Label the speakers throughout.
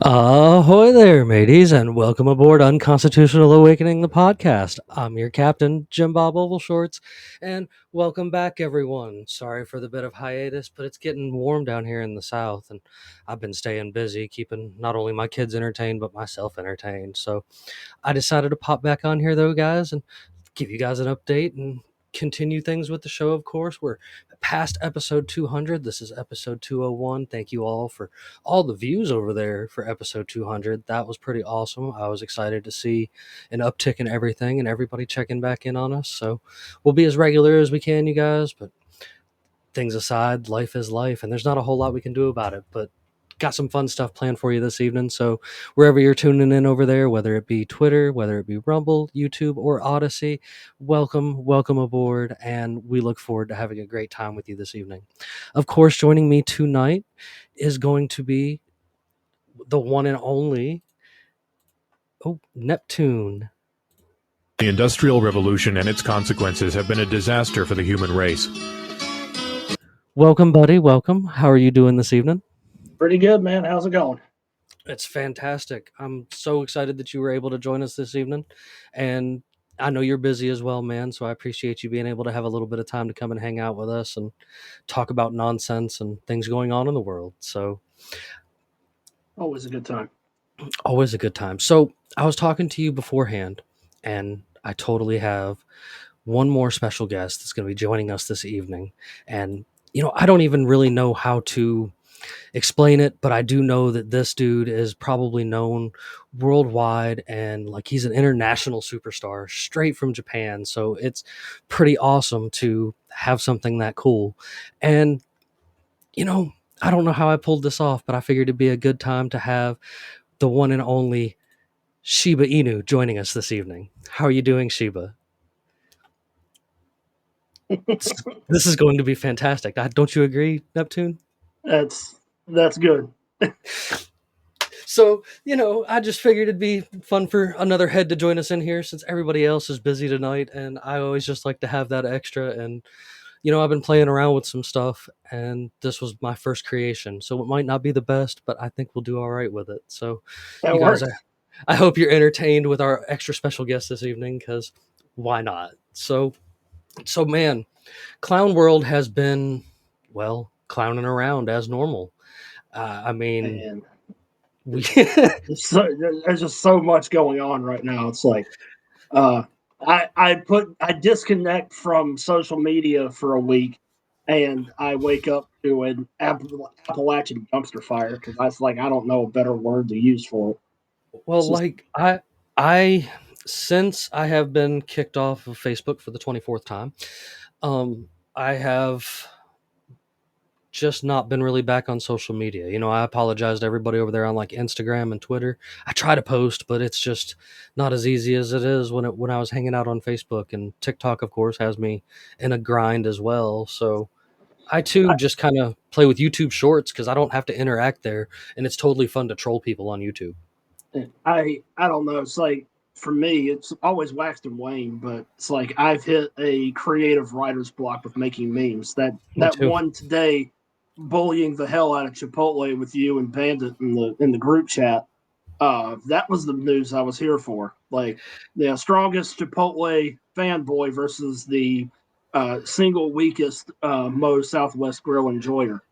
Speaker 1: Ahoy there, mateys, and welcome aboard Unconstitutional Awakening, the podcast. I'm your captain, Jimbob Oval Shorts, and welcome back, everyone. Sorry for the bit of hiatus, but it's getting warm down here in the south, and I've been staying busy, keeping not only my kids entertained, but myself entertained. So I decided to pop back on here, though, guys, and give you guys an update and continue things with the show, of course. We're past episode 200. This is episode 201. Thank you all for all the views over there for episode 200. That was pretty awesome. I was excited to see an uptick in everything and everybody checking back in on us. So we'll be as regular as we can, you guys, but things aside, life is life, and there's not a whole lot we can do about it. But got some fun stuff planned for you this evening. So wherever you're tuning in over there, whether it be Twitter, whether it be Rumble, YouTube, or Odyssey, welcome aboard, and we look forward to having a great time with you this evening. Of course, joining me tonight is going to be the one and only Neptune.
Speaker 2: The Industrial Revolution and its consequences have been a disaster for the human race.
Speaker 1: Welcome, buddy. Welcome. How are you doing this evening?
Speaker 3: Pretty good, man. How's it going?
Speaker 1: It's fantastic. I'm so excited that you were able to join us this evening. And I know you're busy as well, man. So I appreciate you being able to have a little bit of time to come and hang out with us and talk about nonsense and things going on in the world. So
Speaker 3: always a good time.
Speaker 1: Always a good time. So I was talking to you beforehand, and I totally have one more special guest that's going to be joining us this evening. And, I don't even really know how to explain it, but I do know that this dude is probably known worldwide, and like he's an international superstar straight from Japan. So it's pretty awesome to have something that cool. And, I don't know how I pulled this off, but I figured it'd be a good time to have the one and only Shiba Inu joining us this evening. How are you doing, Shiba? This is going to be fantastic. Don't you agree, Neptune?
Speaker 3: That's good.
Speaker 1: So, I just figured it'd be fun for another head to join us in here since everybody else is busy tonight. And I always just like to have that extra. And, I've been playing around with some stuff, and this was my first creation. So it might not be the best, but I think we'll do all right with it. So,
Speaker 3: That
Speaker 1: you guys,
Speaker 3: works.
Speaker 1: I hope you're entertained with our extra special guest this evening, because why not? So, man, Clown World has been, well, clowning around as normal. I mean,
Speaker 3: And
Speaker 1: we
Speaker 3: there's just so much going on right now. It's like I disconnect from social media for a week, and I wake up to an Appalachian dumpster fire because I don't know a better word to use for it.
Speaker 1: well,
Speaker 3: It's just,
Speaker 1: like I since I have been kicked off of Facebook for the 24th time, I have just not been really back on social media. I apologize to everybody over there on like Instagram and Twitter. I try to post, but it's just not as easy as it is when I was hanging out on Facebook. And TikTok, of course, has me in a grind as well. So I too just kind of play with YouTube Shorts because I don't have to interact there, and it's totally fun to troll people on YouTube.
Speaker 3: I don't know. It's like for me, it's always waxed and waned, but it's like I've hit a creative writer's block with making memes. That
Speaker 1: Me too.
Speaker 3: one today, bullying the hell out of Chipotle with you and Bandit in the group chat. That was the news I was here for. Like the strongest Chipotle fanboy versus the single weakest Mo Southwest Grill enjoyer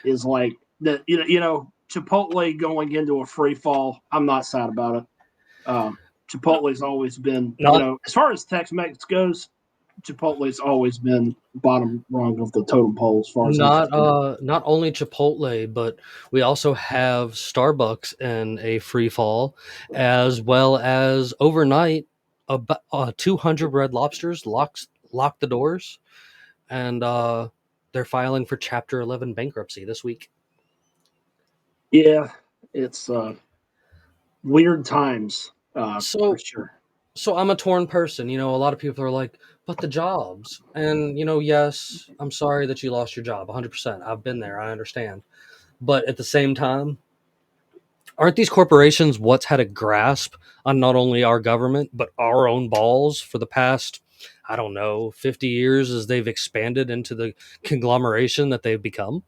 Speaker 3: is like that. Chipotle going into a free fall. I'm not sad about it. Chipotle's always been, as far as Tex-Mex goes, Chipotle's always been bottom rung of the totem pole as far as
Speaker 1: Not only Chipotle, but we also have Starbucks in a free fall, as well as overnight, about 200 Red Lobsters locked the doors, and they're filing for Chapter 11 bankruptcy this week.
Speaker 3: Yeah, it's weird times.
Speaker 1: So
Speaker 3: For sure.
Speaker 1: so I'm a torn person. A lot of people are like, but the jobs. And, yes, I'm sorry that you lost your job. 100%. I've been there. I understand. But at the same time, aren't these corporations what's had a grasp on not only our government, but our own balls for the past, I don't know, 50 years as they've expanded into the conglomeration that they've become?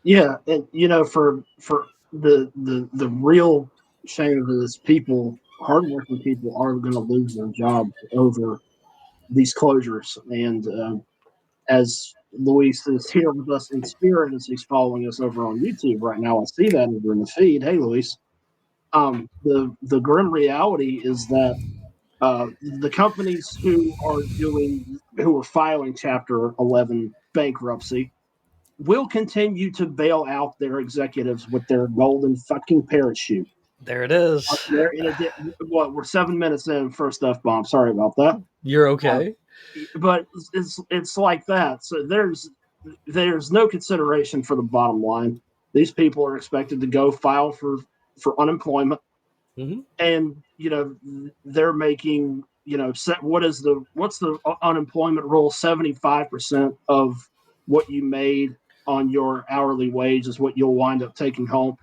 Speaker 3: Yeah, and for the real shame of it is people, hardworking people, are going to lose their jobs over these closures. And as Luis is here with us in spirit, as he's following us over on YouTube right now, I see that over in the feed. Hey, Luis. The grim reality is that the companies who are filing Chapter 11 bankruptcy will continue to bail out their executives with their golden fucking parachute.
Speaker 1: There it is.
Speaker 3: There in what we're 7 minutes in, first F bomb. Sorry about that.
Speaker 1: You're okay.
Speaker 3: But it's like that. So there's no consideration for the bottom line. These people are expected to go file for unemployment, and they're making what's the unemployment rule? 75% of what you made on your hourly wage is what you'll wind up taking home.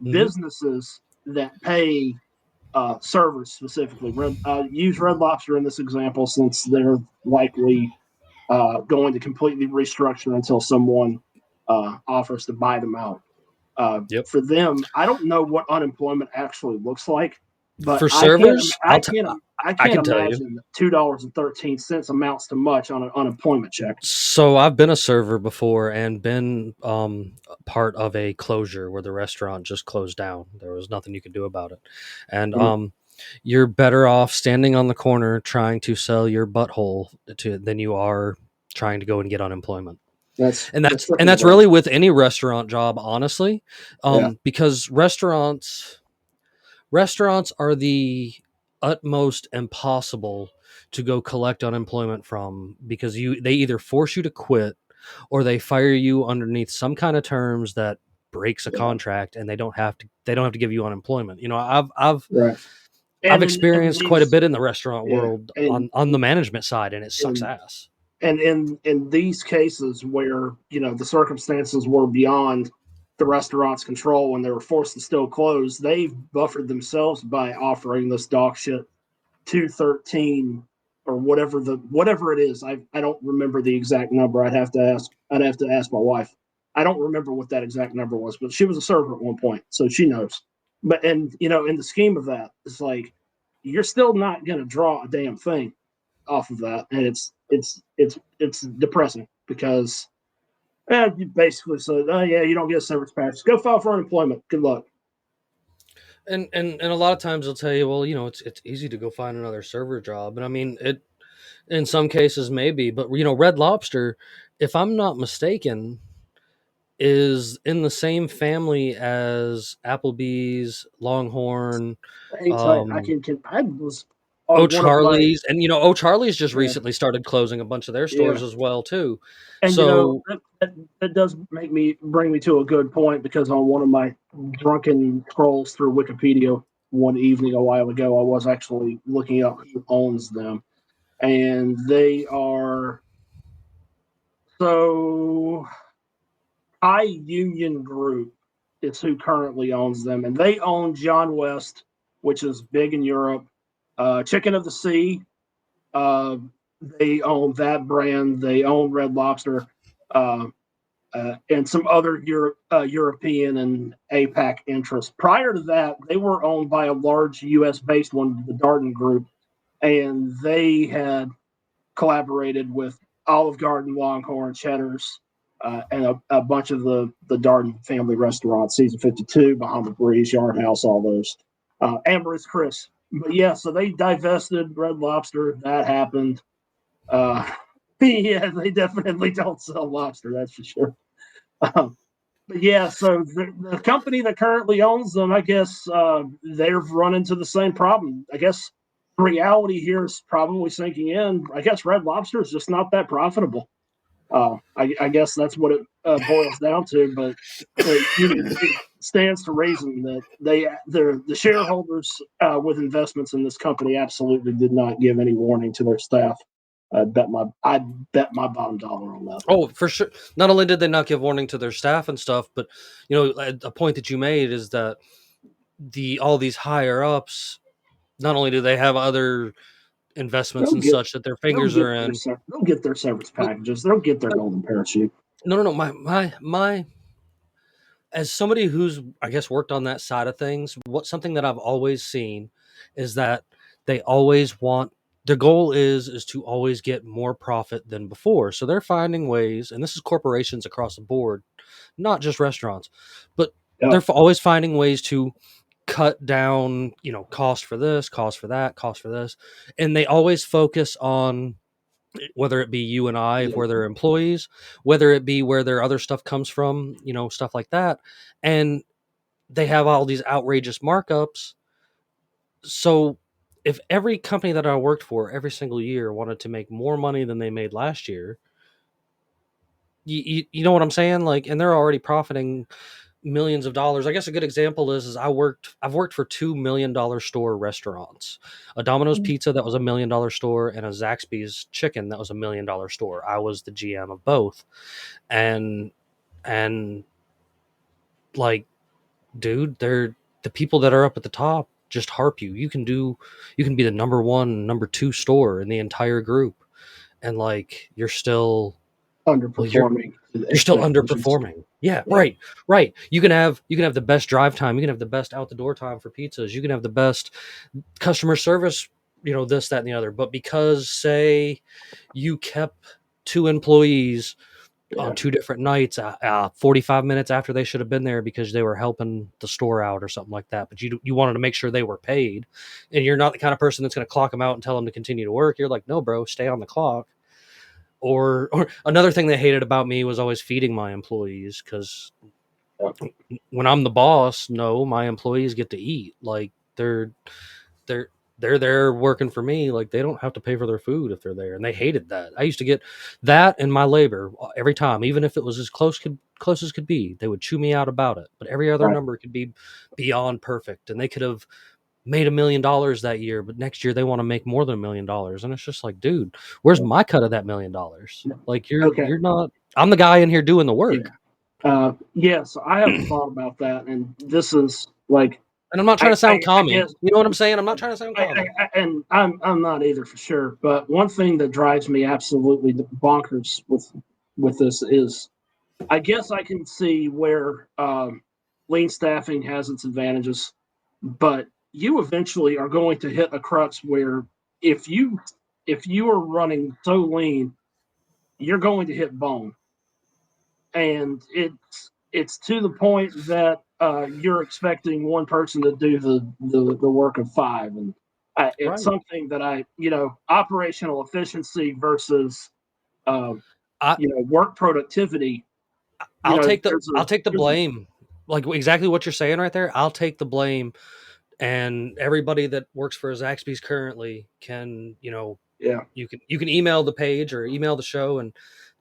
Speaker 3: Businesses that pay servers specifically use Red Lobster in this example, since they're likely going to completely restructure until someone offers to buy them out. For them, I don't know what unemployment actually looks like, but
Speaker 1: for servers,
Speaker 3: I can't
Speaker 1: can tell you.
Speaker 3: imagine $2.13 amounts to much on an unemployment check.
Speaker 1: So I've been a server before and been part of a closure where the restaurant just closed down. There was nothing you could do about it, and you're better off standing on the corner trying to sell your butthole than you are trying to go and get unemployment. That's really with any restaurant job, honestly, because restaurants are the utmost impossible to go collect unemployment from, because they either force you to quit or they fire you underneath some kind of terms that breaks a contract, and they don't have to give you unemployment. I've experienced quite a bit in the restaurant world on the management side, and it sucks ass.
Speaker 3: And in these cases where the circumstances were beyond the restaurant's control and they were forced to still close, they've buffered themselves by offering this dog shit 213 or whatever it is. I don't remember the exact number. I'd have to ask my wife. I don't remember what that exact number was, but she was a server at one point, so she knows. But in the scheme of that, it's like you're still not going to draw a damn thing off of that, and it's depressing because you basically said, oh yeah, you don't get a severance package, go file for unemployment, good luck.
Speaker 1: And a lot of times they'll tell you, well, it's easy to go find another server job, and I mean it in some cases maybe, but Red Lobster, if I'm not mistaken, is in the same family as Applebee's, Longhorn,
Speaker 3: I was
Speaker 1: O'Charlie's, and O'Charlie's just recently started closing a bunch of their stores as well too.
Speaker 3: And that does bring me to a good point, because on one of my drunken scrolls through Wikipedia one evening a while ago, I was actually looking up who owns them, and they are Union Group is who currently owns them, and they own John West, which is big in Europe. Chicken of the Sea, they own that brand. They own Red Lobster, and some other European and APAC interests. Prior to that, they were owned by a large U.S.-based one, the Darden Group, and they had collaborated with Olive Garden, Longhorn, Cheddar's, and a bunch of the Darden family restaurants, Season 52, Bahama Breeze, Yard House, all those. Amber's Chris. But yeah, so they divested Red Lobster. That happened. Yeah, they definitely don't sell lobster, that's for sure. But yeah, so the company that currently owns them, I guess they've run into the same problem. I guess the reality here is probably sinking in. I guess Red Lobster is just not that profitable. I guess that's what it boils down to. But it stands to reason that the shareholders with investments in this company absolutely did not give any warning to their staff. I'd bet my bottom dollar on that.
Speaker 1: Oh, for sure. Not only did they not give warning to their staff and stuff, but a point that you made is that all these higher ups, not only do they have other investments and such that their fingers are in,
Speaker 3: they'll get their severance packages. They'll get their golden parachute.
Speaker 1: No. as somebody who's, I guess, worked on that side of things, something that I've always seen is that they always want, the goal is to always get more profit than before. So they're finding ways, and this is corporations across the board, not just restaurants, but
Speaker 3: Yep.
Speaker 1: they're always finding ways to cut down, cost for this, cost for that, cost for this. And they always focus on, whether it be you and I, if
Speaker 3: Yeah.
Speaker 1: we're their employees, whether it be where their other stuff comes from, stuff like that. And they have all these outrageous markups. So if every company that I worked for every single year wanted to make more money than they made last year, you know what I'm saying? Like, and they're already profiting millions of dollars. I guess a good example is I've worked for $2 million store restaurants, a Domino's Pizza that was $1 million store, and a Zaxby's Chicken that was $1 million store. I was the GM of both, and and like, dude, they're the people that are up at the top just harp you. You can be the number one, number two store in the entire group, and like well,
Speaker 3: Underperforming to the
Speaker 1: you're still
Speaker 3: expectations.
Speaker 1: underperforming. Yeah,
Speaker 3: Yeah.
Speaker 1: right. You can have the best drive time. You can have the best out the door time for pizzas. You can have the best customer service. This, that, and the other. But because, say, you kept two employees
Speaker 3: Yeah.
Speaker 1: on two different nights, 45 minutes after they should have been there because they were helping the store out or something like that. But you wanted to make sure they were paid, and you're not the kind of person that's going to clock them out and tell them to continue to work. You're like, no, bro, stay on the clock. Or another thing they hated about me was always feeding my employees, because
Speaker 3: Yeah.
Speaker 1: when I'm the boss, no, my employees get to eat. Like, they're they're there working for me. Like, they don't have to pay for their food if they're there, and they hated that. I used to get that in my labor every time, even if it was as close as could be. They would chew me out about it, but every other
Speaker 3: Right.
Speaker 1: number could be beyond perfect, and they could have made $1 million that year, but next year they want to make more than $1 million. And it's just like, dude, where's my cut of that $1 million? Like,
Speaker 3: Okay.
Speaker 1: you're not, I'm the guy in here doing the
Speaker 3: Yeah.
Speaker 1: work.
Speaker 3: Yes, I have a thought about that, and this is like
Speaker 1: And I'm not trying to sound
Speaker 3: I
Speaker 1: commie.
Speaker 3: guess
Speaker 1: You know what I'm saying? I'm not trying to sound commie.
Speaker 3: and I'm not either for sure. But one thing that drives me absolutely bonkers with this is, I guess I can see where lean staffing has its advantages, but you eventually are going to hit a crux where if you if you are running so lean, you're going to hit bone, and it's to the point that you're expecting one person to do the work of five, and it's
Speaker 1: Right.
Speaker 3: something that operational efficiency versus um,
Speaker 1: I,
Speaker 3: work productivity.
Speaker 1: I'll take the blame. Like, exactly what you're saying right there. I'll take the blame, and everybody that works for Zaxby's currently can,
Speaker 3: Yeah,
Speaker 1: you can email the page or email the show and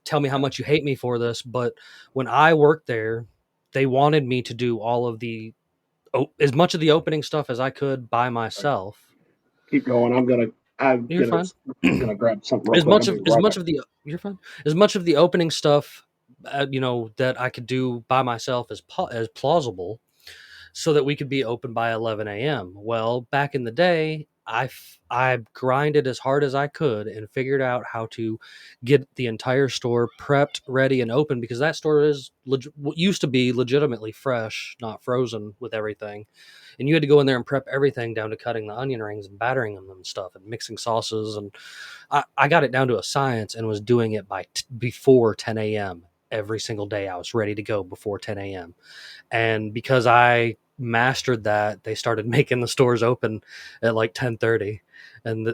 Speaker 1: tell me how much you hate me for this. But when I worked there, they wanted me to do all of as much of the opening stuff as I could by myself.
Speaker 3: keep going. I'm
Speaker 1: You're fine.
Speaker 3: gonna grab something real quick. I'll be
Speaker 1: As
Speaker 3: right
Speaker 1: much
Speaker 3: back.
Speaker 1: of the you're fine. As much of the opening stuff, that I could do by myself as plausible, so that we could be open by 11 a.m. Well, back in the day, I grinded as hard as I could and figured out how to get the entire store prepped, ready, and open, because that store used to be legitimately fresh, not frozen with everything. And you had to go in there and prep everything down to cutting the onion rings and battering them and stuff and mixing sauces. And I got it down to a science and was doing it before 10 a.m. every single day. I was ready to go before 10 a.m. And because I mastered that, they started making the stores open at like 10:30, and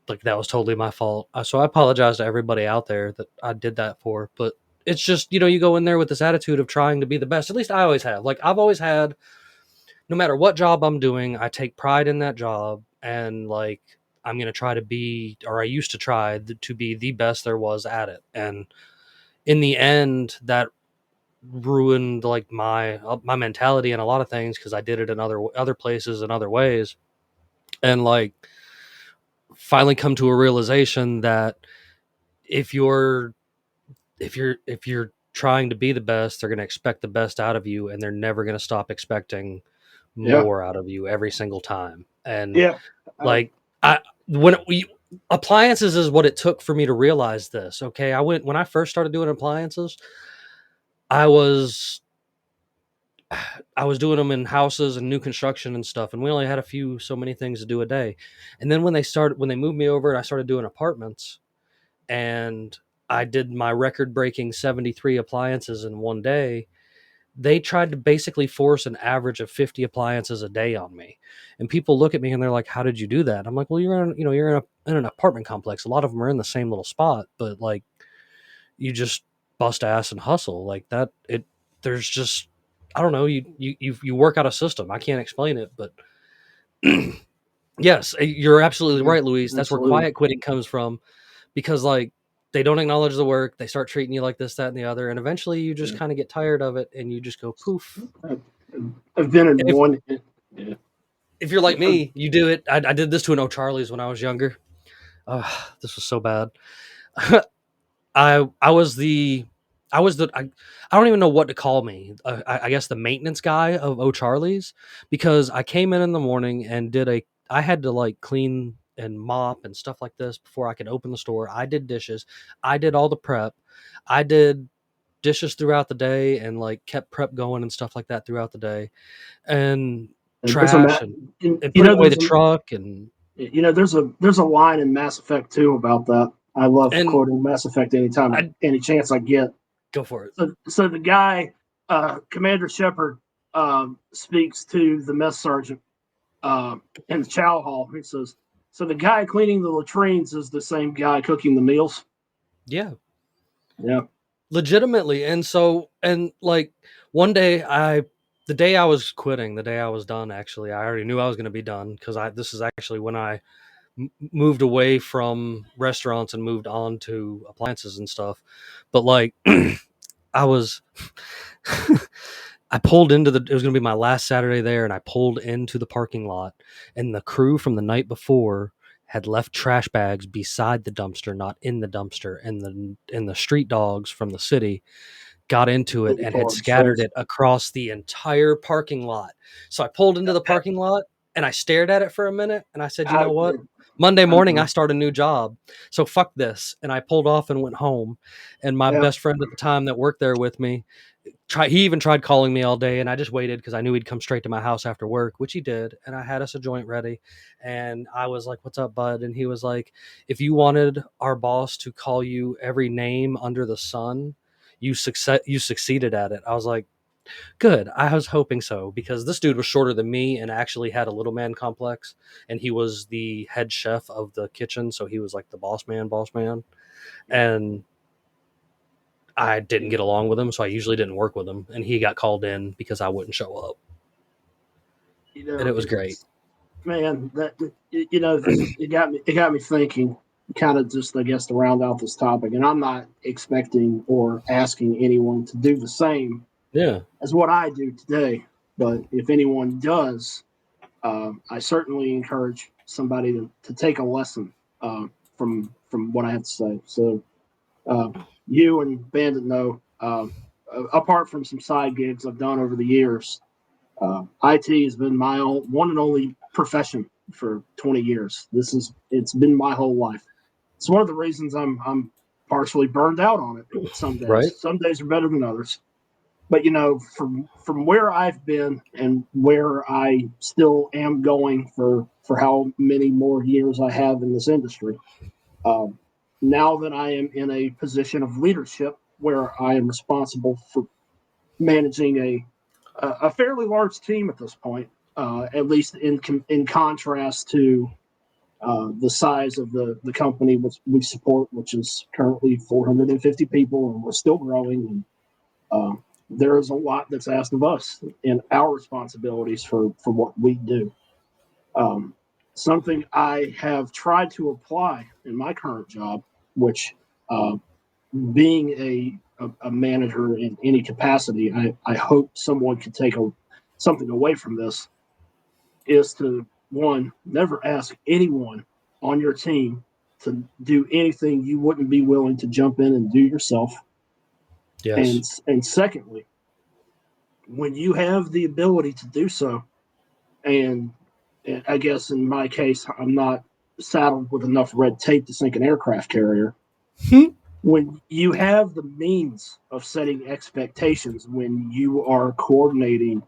Speaker 1: like, that was totally my fault. So I apologize to everybody out there that I did that for. But it's just, you go in there with this attitude of trying to be the best. At least I always have. Like, I've always had, no matter what job I'm doing, I take pride in that job, and like, I'm going to try to be, or I used to try to be the best there was at it. And in the end, that ruined like my mentality and a lot of things, because I did it in other places and other ways, and like, finally come to a realization that if you're trying to be the best, they're going to expect the best out of you, and they're never going to stop expecting
Speaker 3: Yeah,
Speaker 1: more out of you every single time. And
Speaker 3: yeah,
Speaker 1: like, I when we appliances is what it took for me to realize this. Okay, when I first started doing appliances, I was I was doing them in houses and new construction and stuff, and we only had so many things to do a day. And then when they moved me over and I started doing apartments, and I did my record-breaking 73 appliances in one day, they tried to basically force an average of 50 appliances a day on me. And people look at me and they're like, "How did you do that?" I'm like, "Well, you're in an apartment complex. A lot of them are in the same little spot, but like you just bust ass and hustle like that. There's just, I don't know, you work out a system. I can't explain it, but yes, you're absolutely
Speaker 3: Yeah,
Speaker 1: right, Luis. That's where
Speaker 3: absolutely.
Speaker 1: quiet quitting comes from, because like they don't acknowledge the work. They start treating you like this, that, and the other, and eventually you just
Speaker 3: Yeah.
Speaker 1: kind of get tired of it and you just go poof.
Speaker 3: I've been in
Speaker 1: And if
Speaker 3: one. Yeah.
Speaker 1: if you're like me, you do it. I did this to an O'Charlie's when I was younger. This was so bad. I was the I don't even know what to call me. I guess the maintenance guy of O'Charlie's, because I came in the morning and I had to like clean and mop and stuff like this before I could open the store. I did dishes. I did all the prep. I did dishes throughout the day and like kept prep going and stuff like that throughout the day, and
Speaker 3: And there's a
Speaker 1: trash and
Speaker 3: you
Speaker 1: putting
Speaker 3: know
Speaker 1: away the
Speaker 3: there's a
Speaker 1: truck and
Speaker 3: there's a line in Mass Effect 2 about that. I love
Speaker 1: and
Speaker 3: quoting Mass Effect anytime,
Speaker 1: I
Speaker 3: any chance I get.
Speaker 1: go for it.
Speaker 3: So the guy, Commander Shepard, speaks to the mess sergeant in the chow hall. He says, "So the guy cleaning the latrines is the same guy cooking the meals."
Speaker 1: Yeah.
Speaker 3: Yeah,
Speaker 1: Legitimately. And so, and like one day the day I was quitting, the day I was done, actually I already knew I was going to be done, because this is actually when I moved away from restaurants and moved on to appliances and stuff. But like I was I pulled into it was going to be my last Saturday there, and I pulled into the parking lot, and the crew from the night before had left trash bags beside the dumpster, not in the dumpster, and the street dogs from the city got into it and had scattered it across the entire parking lot. So I pulled into the parking lot and I stared at it for a minute and I said, "You
Speaker 3: I,
Speaker 1: know what? Monday morning I
Speaker 3: I,
Speaker 1: start a new job. So fuck this." And I pulled off and went home. And my
Speaker 3: yeah,
Speaker 1: best friend at the time that worked there with me, he even tried calling me all day, and I just waited because I knew he'd come straight to my house after work, which he did. And I had us a joint ready, and I was like, "What's up, bud?" And he was like, "If you wanted our boss to call you every name under the sun, you succeeded at it." I was like, "Good." I was hoping so, because this dude was shorter than me and actually had a little man complex, and he was the head chef of the kitchen, so he was like the boss man. And I didn't get along with him, so I usually didn't work with him. And he got called in because I wouldn't show up, and it was great.
Speaker 3: it's man that it got me thinking. Kind of just, I guess, to round out this topic, and I'm not expecting or asking anyone to do the same
Speaker 1: Yeah,
Speaker 3: as what I do today. But if anyone does, I certainly encourage somebody to take a lesson from what I have to say. So uh, you and Bandit know, apart from some side gigs I've done over the years, IT has been my one and only profession for 20 years. It's been my whole life. It's one of the reasons I'm partially burned out on it.
Speaker 1: right.
Speaker 3: Some days are better than others. But from where I've been and where I still am going for how many more years I have in this industry, um, now that I am in a position of leadership where I am responsible for managing a fairly large team at this point, at least in contrast to the size of the company which we support, which is currently 450 people, and we're still growing. And there is a lot that's asked of us and our responsibilities for what we do. Um, Something I have tried to apply in my current job, which uh, being a manager in any capacity, I hope someone could take something away from this, is to, one, never ask anyone on your team to do anything you wouldn't be willing to jump in and do yourself.
Speaker 1: Yes.
Speaker 3: And secondly, when you have the ability to do so, and I guess in my case, I'm not saddled with enough red tape to sink an aircraft carrier. When you have the means of setting expectations, when you are coordinating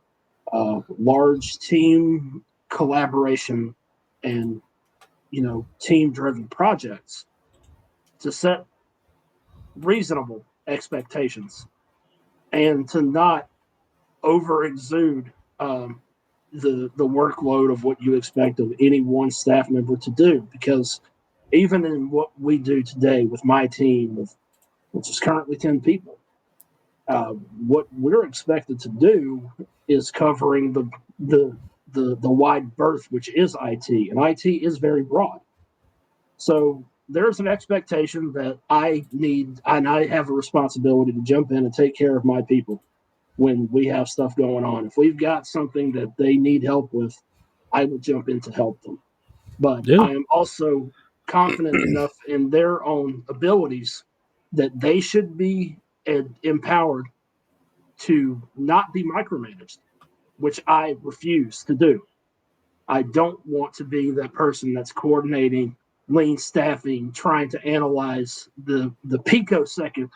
Speaker 3: large team collaboration and team-driven projects to set reasonable expectations and to not over exude the workload of what you expect of any one staff member to do. Because even in what we do today with my team, which is currently 10 people, what we're expected to do is covering the wide berth, which is IT, and IT is very broad. So there's an expectation that I need, and I have a responsibility to jump in and take care of my people when we have stuff going on. If we've got something that they need help with, I will jump in to help them. But
Speaker 1: Yeah.
Speaker 3: I am also confident enough in their own abilities that they should be empowered to not be micromanaged, which I refuse to do. I don't want to be that person that's coordinating lean staffing, trying to analyze the picosecond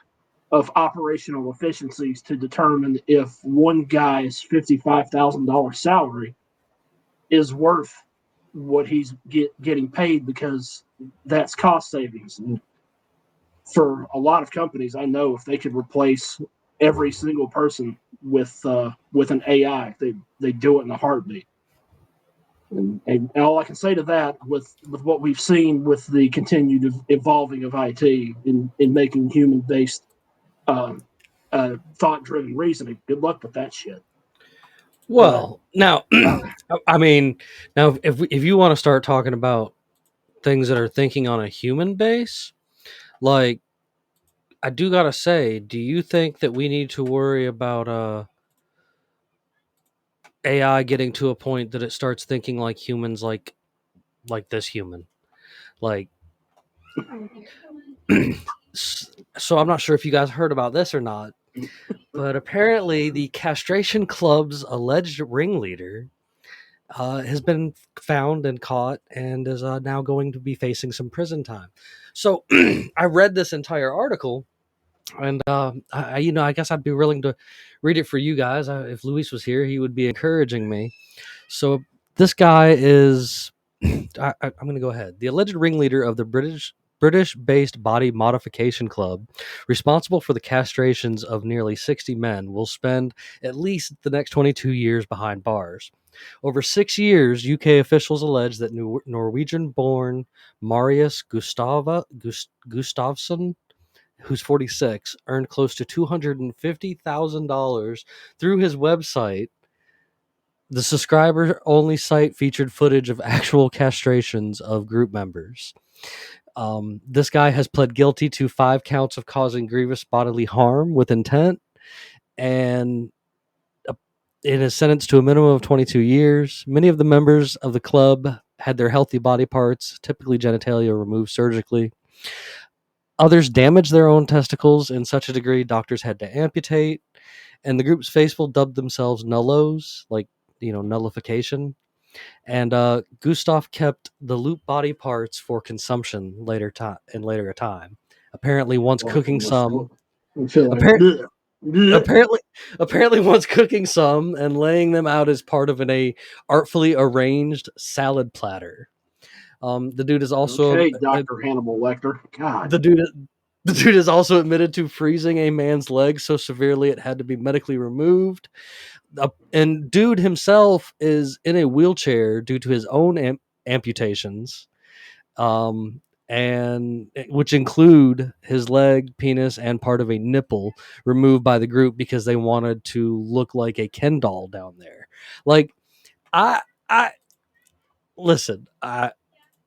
Speaker 3: of operational efficiencies to determine if one guy's $55,000 salary is worth what he's getting paid, because that's cost savings. And for a lot of companies, I know if they could replace every single person with an AI, they do it in a heartbeat. And all I can say to that, with what we've seen with the continued evolving of IT in making human-based thought-driven reasoning, good luck with that shit.
Speaker 1: Well, now, I mean, now if you want to start talking about things that are thinking on a human base, like, I do gotta say, do you think that we need to worry about AI getting to a point that it starts thinking like humans, like this human, like? So I'm not sure if you guys heard about this or not, but apparently the castration club's alleged ringleader has been found and caught and is now going to be facing some prison time. So I read this entire article, and I guess I'd be willing to read it for you guys. If Luis was here, he would be encouraging me. So this guy is, I'm going to go ahead. The alleged ringleader of the British-based body modification club, responsible for the castrations of nearly 60 men, will spend at least the next 22 years behind bars. Over 6 years, UK officials allege that Norwegian-born Marius Gustavsson, who's 46, earned close to $250,000 through his website. The subscriber-only site featured footage of actual castrations of group members. This guy has pled guilty to 5 counts of causing grievous bodily harm with intent, and it is sentenced to a minimum of 22 years. Many of the members of the club had their healthy body parts, typically genitalia, removed surgically. Others damaged their own testicles in such a degree doctors had to amputate. And the group's faithful dubbed themselves nullos, like, nullification. And Gustav kept the loop body parts for consumption later time. Apparently, once cooking some,
Speaker 3: I feel like
Speaker 1: apparently once cooking some and laying them out as part of an artfully arranged salad platter. The dude is also
Speaker 3: okay, Dr. Hannibal Lecter. God.
Speaker 1: the dude the dude is also admitted to freezing a man's leg so severely it had to be medically removed. And dude himself is in a wheelchair due to his own amputations, and which include his leg, penis, and part of a nipple removed by the group because they wanted to look like a Ken doll down there. Like, I listen.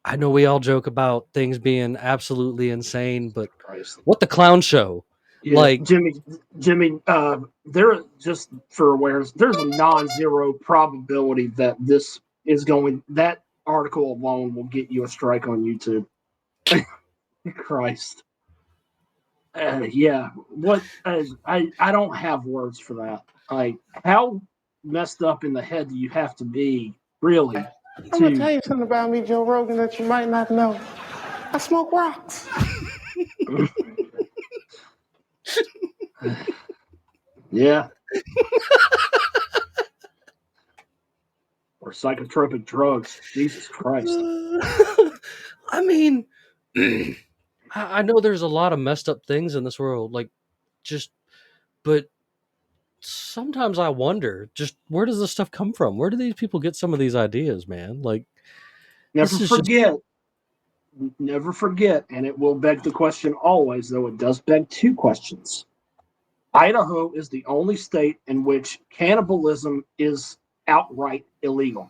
Speaker 1: I know we all joke about things being absolutely insane, but
Speaker 3: Christ.
Speaker 1: what the clown show?
Speaker 3: Yeah,
Speaker 1: Like,
Speaker 3: Jimmy, there, just for awareness, there's a non-zero probability that this is going. That article alone will get you a strike on YouTube. Christ. Yeah. What? I don't have words for that. Like, how messed up in the head do you have to be, really?
Speaker 4: I'm gonna tell you something about me, Joe Rogan, that you might not know. I smoke rocks.
Speaker 3: Yeah. or psychotropic drugs. Jesus Christ.
Speaker 1: I mean, I know there's a lot of messed up things in this world, like but sometimes I wonder, just where does this stuff come from? Where do these people get some of these ideas, man? Like,
Speaker 3: Never
Speaker 1: this is just
Speaker 3: forget, and it will beg the question always, though it does beg two questions. Idaho is the only state in which cannibalism is outright illegal.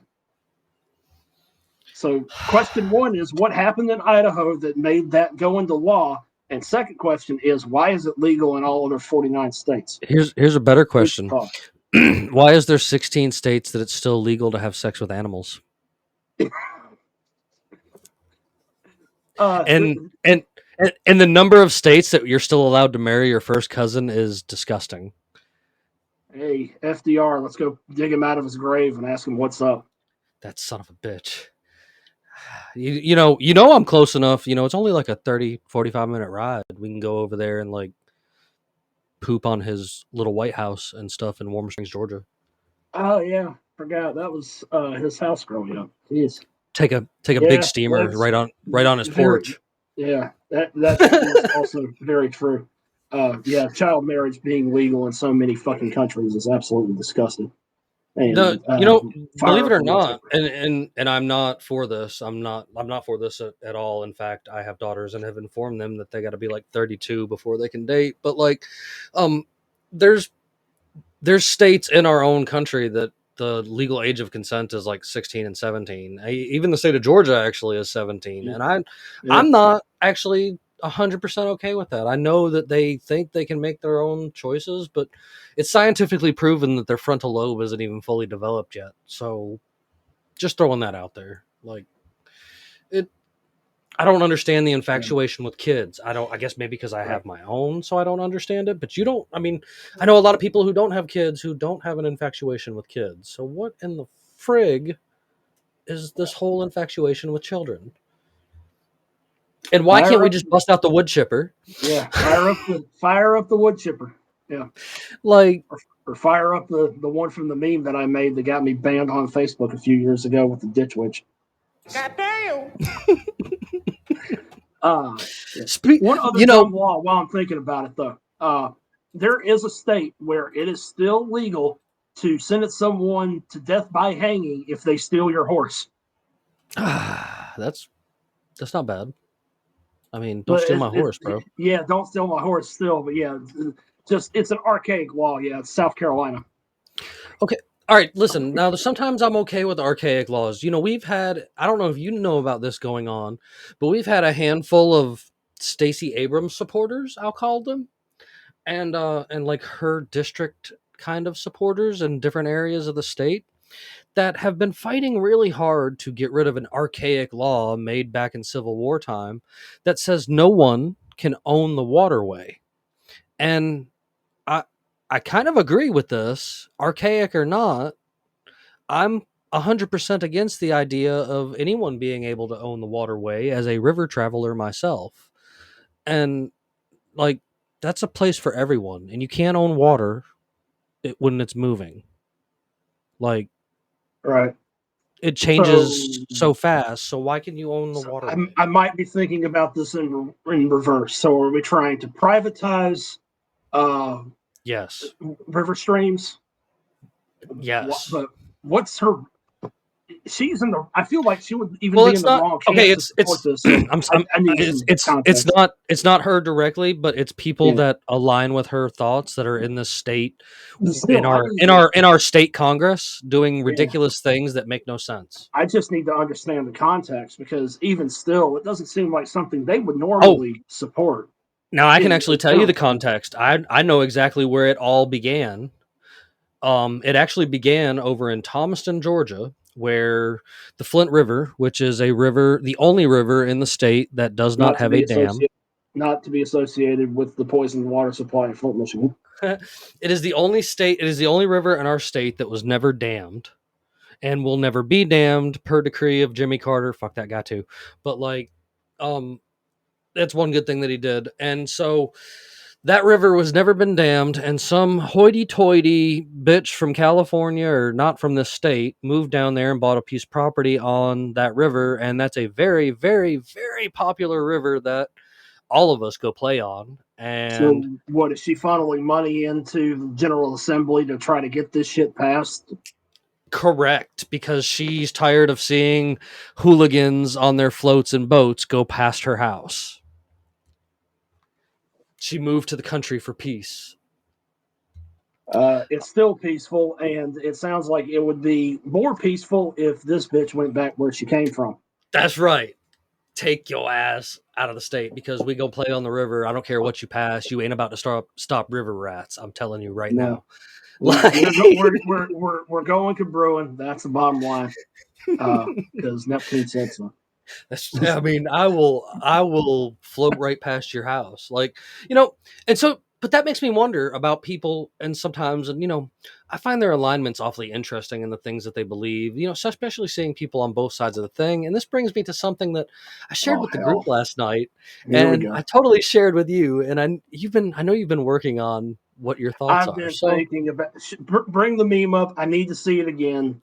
Speaker 3: So, question one is what happened in Idaho that made that go into law? And second question is why is it legal in all other 49 states?
Speaker 1: here's a better question. Why is there 16 states that it's still legal to have sex with animals? And the number of states that you're still allowed to marry your first cousin is disgusting.
Speaker 3: Hey, FDR, let's go dig him out of his grave and ask him what's up.
Speaker 1: That son of a bitch. You know I'm close enough. It's only like a 30, 45-minute ride. We can go over there and like poop on his little White House and stuff in Warm Springs, Georgia.
Speaker 3: Oh yeah, forgot that was his house growing up. Jeez.
Speaker 1: Take a big steamer right on his porch.
Speaker 3: Yeah, that is also very true. Yeah, child marriage being legal in so many fucking countries is absolutely disgusting. And,
Speaker 1: believe it or not, and I'm not for this. I'm not for this at all. In fact, I have daughters and have informed them that they got to be like 32 before they can date. But like, there's states in our own country that the legal age of consent is like 16 and 17. Even the state of Georgia actually is 17, and I'm not actually 100% okay with that. I know that they think they can make their own choices, but it's scientifically proven that their frontal lobe isn't even fully developed yet. So just throwing that out there. Like, I don't understand the infatuation with kids. I guess maybe because I have my own, so I don't understand it. But you don't. I mean, I know a lot of people who don't have kids who don't have an infatuation with kids. So what in the frig is this whole infatuation with children? And why can't we just bust out the wood chipper?
Speaker 3: Yeah, fire up the wood chipper. Yeah,
Speaker 1: like
Speaker 3: or fire up the one from the meme that I made that got me banned on Facebook a few years ago with the ditch witch.
Speaker 4: Goddamn.
Speaker 3: One other dumb law while I'm thinking about it though. There is a state where it is still legal to sentence someone to death by hanging if they steal your horse.
Speaker 1: That's not bad. I mean, don't steal my horse, bro.
Speaker 3: Yeah, don't steal my horse still, but yeah, it's an archaic law. Yeah, it's South Carolina.
Speaker 1: Okay. All right, listen, now sometimes I'm okay with archaic laws. We've had, I don't know if you know about this going on, but we've had a handful of Stacey Abrams supporters, I'll call them, and like her district kind of supporters in different areas of the state that have been fighting really hard to get rid of an archaic law made back in Civil War time that says no one can own the waterway. And I kind of agree with this, archaic or not. I'm 100% against the idea of anyone being able to own the waterway as a river traveler myself. And like, that's a place for everyone. And you can't own water when it's moving. Like,
Speaker 3: right.
Speaker 1: It changes so fast. So why can you own the waterway?
Speaker 3: I might be thinking about this in reverse. So are we trying to privatize
Speaker 1: yes,
Speaker 3: river streams?
Speaker 1: Yes.
Speaker 3: But what's her? She's in the. I feel like she would even be in the wrong camp.
Speaker 1: Okay, it's not her directly, but it's people that align with her thoughts that are in the state, in our state Congress, doing ridiculous things that make no sense.
Speaker 3: I just need to understand the context, because even still, it doesn't seem like something they would normally support.
Speaker 1: Now I can actually tell you the context. I know exactly where it all began. It actually began over in Thomaston, Georgia, where the Flint River, which is a river, the only river in the state that does not have a dam.
Speaker 3: Not to be associated with the poisoned water supply in Flint, Michigan.
Speaker 1: It is the only river in our state that was never dammed and will never be dammed per decree of Jimmy Carter. Fuck that guy too. But like, that's one good thing that he did. And so That river was never been dammed, and some hoity-toity bitch from California, or not from this state, moved down there and bought a piece of property on that river, and that's a very, very, very popular river that all of us go play on. And
Speaker 3: So, what is she funneling money into the General Assembly to try to get this shit passed?
Speaker 1: correct, because she's tired of seeing hooligans on their floats and boats go past her house. She moved to the country for peace.
Speaker 3: It's still peaceful, and it sounds like it would be more peaceful if this bitch went back where she came from.
Speaker 1: That's right. Take your ass out of the state, because we go play on the river. I don't care what you pass. You ain't about to stop river rats. I'm telling you right
Speaker 3: No.
Speaker 1: now.
Speaker 3: We're going to Bruin. That's the bottom line. Because Neptune said so.
Speaker 1: I mean, I will float right past your house. Like, and so, but that makes me wonder about people, and sometimes, and I find their alignments awfully interesting in the things that they believe, so especially seeing people on both sides of the thing. And this brings me to something that I shared with the group last night,
Speaker 3: Here we
Speaker 1: and
Speaker 3: go.
Speaker 1: I totally shared with you. And I know you've been working on what your thoughts
Speaker 3: I've
Speaker 1: are.
Speaker 3: been
Speaker 1: So
Speaker 3: thinking about bring the meme up. I need to see it again.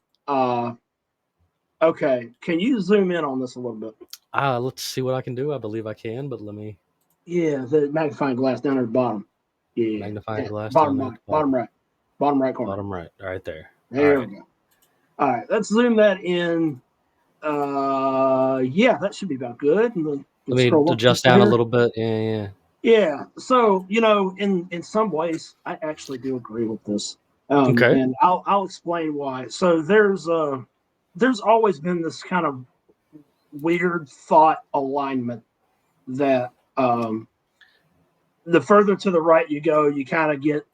Speaker 3: Okay, can you zoom in on this a little bit?
Speaker 1: let's see what I can do. I believe I can, but let me
Speaker 3: Yeah, the magnifying glass down at the bottom. Yeah,
Speaker 1: magnifying glass
Speaker 3: bottom
Speaker 1: down
Speaker 3: right,
Speaker 1: there.
Speaker 3: bottom right corner.
Speaker 1: Bottom right, right there.
Speaker 3: There we go. All right, let's zoom that in. Yeah, that should be about good.
Speaker 1: Let me adjust down a little bit. Yeah.
Speaker 3: Yeah. So in some ways, I actually do agree with this.
Speaker 1: Okay.
Speaker 3: And I'll explain why. So there's always been this kind of weird thought alignment that the further to the right you go, you kind of get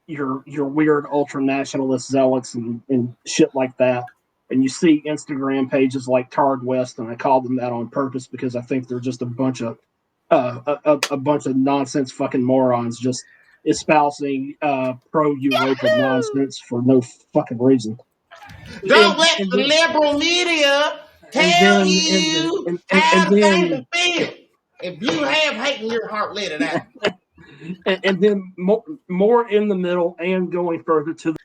Speaker 3: your weird ultra nationalist zealots and shit like that. And you see Instagram pages like Tard West, and I call them that on purpose because I think they're just a bunch of nonsense fucking morons just espousing pro Europa nonsense for no fucking reason.
Speaker 5: Don't let the liberal media tell you how to think and feel. If you have hate in your heart, let it out.
Speaker 3: And then more in the middle and going further to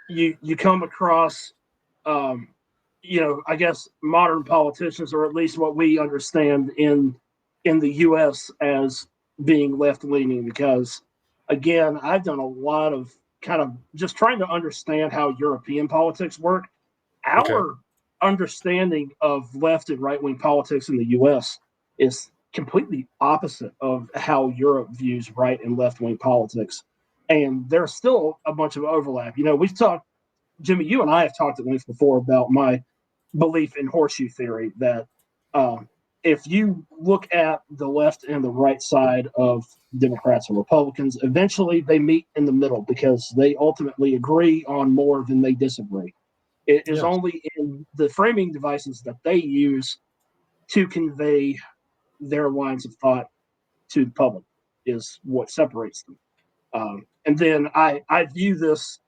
Speaker 3: you come across I guess modern politicians, or at least what we understand in the US as being left leaning, because again, I've done a lot of kind of just trying to understand how European politics work.
Speaker 1: Okay.
Speaker 3: Our understanding of left and right wing politics in the US is completely opposite of how Europe views right and left wing politics. And there's still a bunch of overlap. We've talked, Jimmy, you and I have talked at length before about my belief in horseshoe theory, that if you look at the left and the right side of Democrats and Republicans, eventually they meet in the middle because they ultimately agree on more than they disagree. It is only in the framing devices that they use to convey their lines of thought to the public is what separates them. And then I view this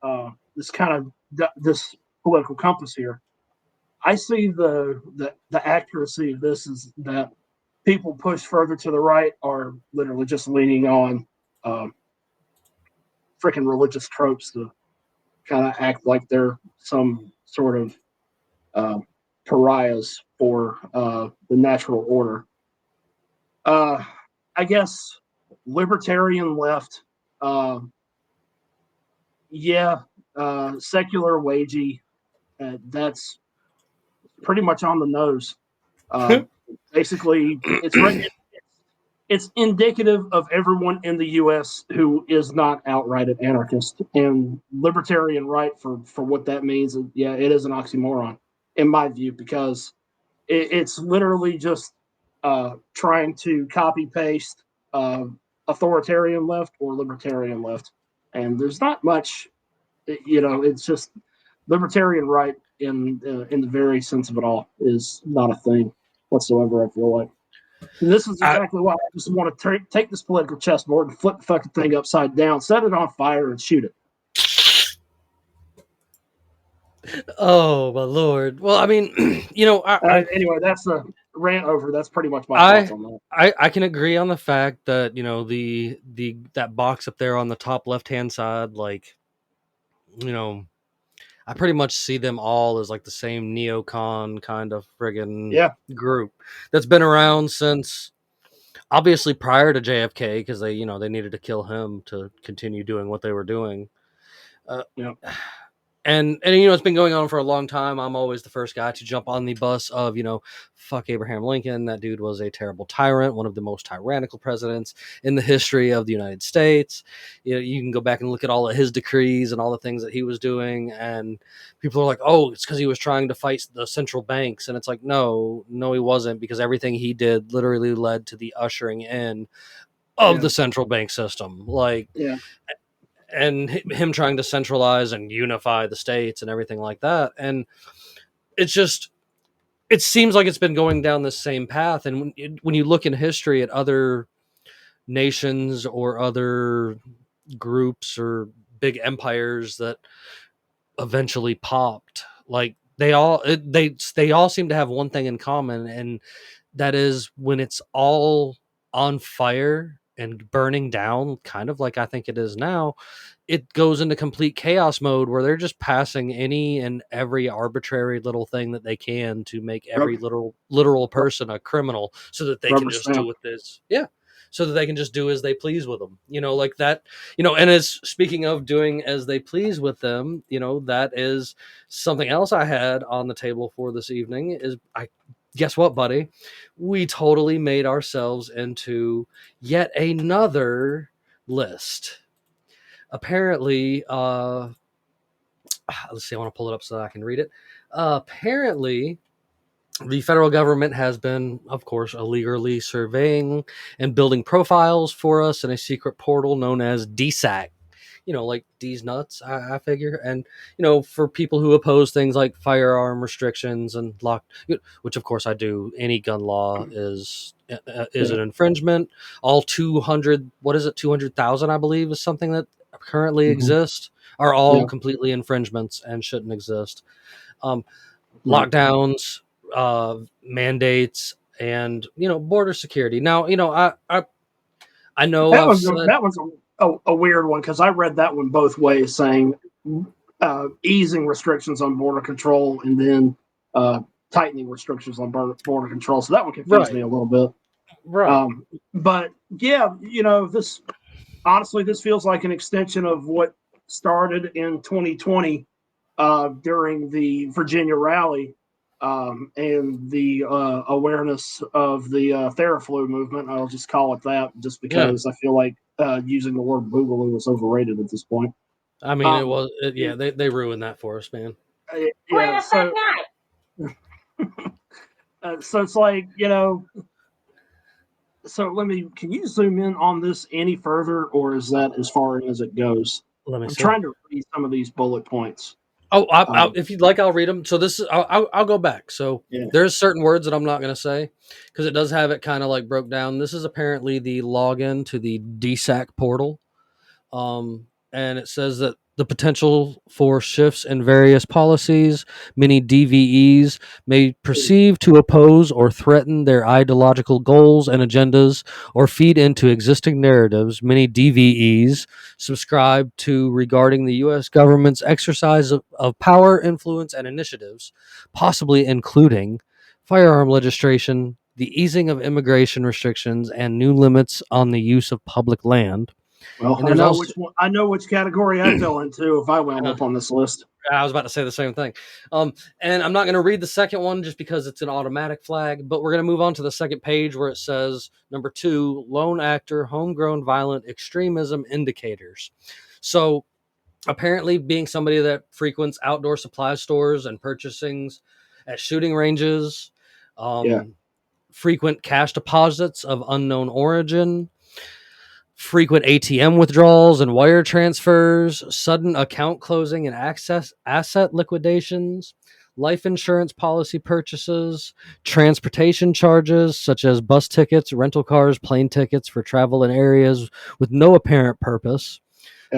Speaker 3: this political compass here. I see the accuracy of this is that people push further to the right are literally just leaning on freaking religious tropes to kind of act like they're some sort of pariahs for the natural order. I guess libertarian left, secular wagey. That's pretty much on the nose. Basically, it's indicative of everyone in the U.S. who is not outright an anarchist, and libertarian right for what that means. Yeah, it is an oxymoron in my view, because it's literally just trying to copy paste authoritarian left or libertarian left, and there's not much. It's just libertarian right in the very sense of it all is not a thing whatsoever, I feel like. And this is exactly why I just want to take this political chessboard and flip the fucking thing upside down, set it on fire, and shoot it.
Speaker 1: Oh my lord. Well, I mean,
Speaker 3: Anyway, that's rant over. That's pretty much my thoughts on that.
Speaker 1: I can agree on the fact that, you know, the that box up there on the top left hand side, like, you know, I pretty much see them all as like the same neocon kind of friggin' group that's been around since obviously prior to JFK, because they, you know, they needed to kill him to continue doing what they were doing. And you know, it's been going on for a long time. I'm always the first guy to jump on the bus of, you know, fuck Abraham Lincoln. That dude was a terrible tyrant, one of the most tyrannical presidents in the history of the United States. You know, you can go back and look at all of his decrees and all the things that he was doing, and people are like, "Oh, it's because he was trying to fight the central banks," and it's like, no, he wasn't, because everything he did literally led to the ushering in of the central bank system. Like, and him trying to centralize and unify the states and everything like that. And it's just, it seems like it's been going down the same path. And when you look in history at other nations or other groups or big empires that eventually popped, like they all seem to have one thing in common, and that is when it's all on fire and burning down, kind of like I think it is now, it goes into complete chaos mode where they're just passing any and every arbitrary little thing that they can to make every literal person a criminal, so that they can just do with this. So that they can just do as they please with them, you know, like that, you know. And as speaking of doing as they please with them, you know, that is something else I had on the table for this evening. Is guess what, buddy? We totally made ourselves into yet another list. Apparently, let's see, I want to pull it up so that I can read it. Apparently, the federal government has been, of course, illegally surveying and building profiles for us in a secret portal known as DSAC. You know, like D's nuts, I figure. And, you know, for people who oppose things like firearm restrictions and which of course I do, any gun law is an infringement. All 200,000, I believe, is something that currently exist, are all completely infringements and shouldn't exist. Lockdowns, mandates, and, you know, border security. Now, you know, I know
Speaker 3: that was a weird one, because I read that one both ways, saying easing restrictions on border control and then tightening restrictions on border control. So that one confused me a little bit. But yeah, you know, this feels like an extension of what started in 2020 during the Virginia rally. And the awareness of the Theraflu movement. I'll just call it that, just because I feel like using the word boogaloo was overrated at this point.
Speaker 1: I mean, they ruined that for us, man.
Speaker 3: So it's like, you know, so can you zoom in on this any further, or is that as far as it goes? I'm trying to read some of these bullet points.
Speaker 1: Oh, if you'd like, I'll read them. So this is, I'll go back. So there's certain words that I'm not going to say, because it does have it kind of like broke down. This is apparently the login to the DSAC portal. And it says that the potential for shifts in various policies, many DVEs may perceive to oppose or threaten their ideological goals and agendas, or feed into existing narratives many DVEs subscribe to regarding the U.S. government's exercise of power, influence, and initiatives, possibly including firearm legislation, the easing of immigration restrictions, and new limits on the use of public land.
Speaker 3: Well, I know which category I fell into if I went up on this list.
Speaker 1: I was about to say the same thing. And I'm not going to read the second one just because it's an automatic flag, but we're going to move on to the second page where it says, number 2, lone actor, homegrown violent extremism indicators. So apparently, being somebody that frequents outdoor supply stores and purchasings at shooting ranges, frequent cash deposits of unknown origin, frequent ATM withdrawals and wire transfers, sudden account closing and asset liquidations, life insurance policy purchases, transportation charges such as bus tickets, rental cars, plane tickets for travel in areas with no apparent purpose,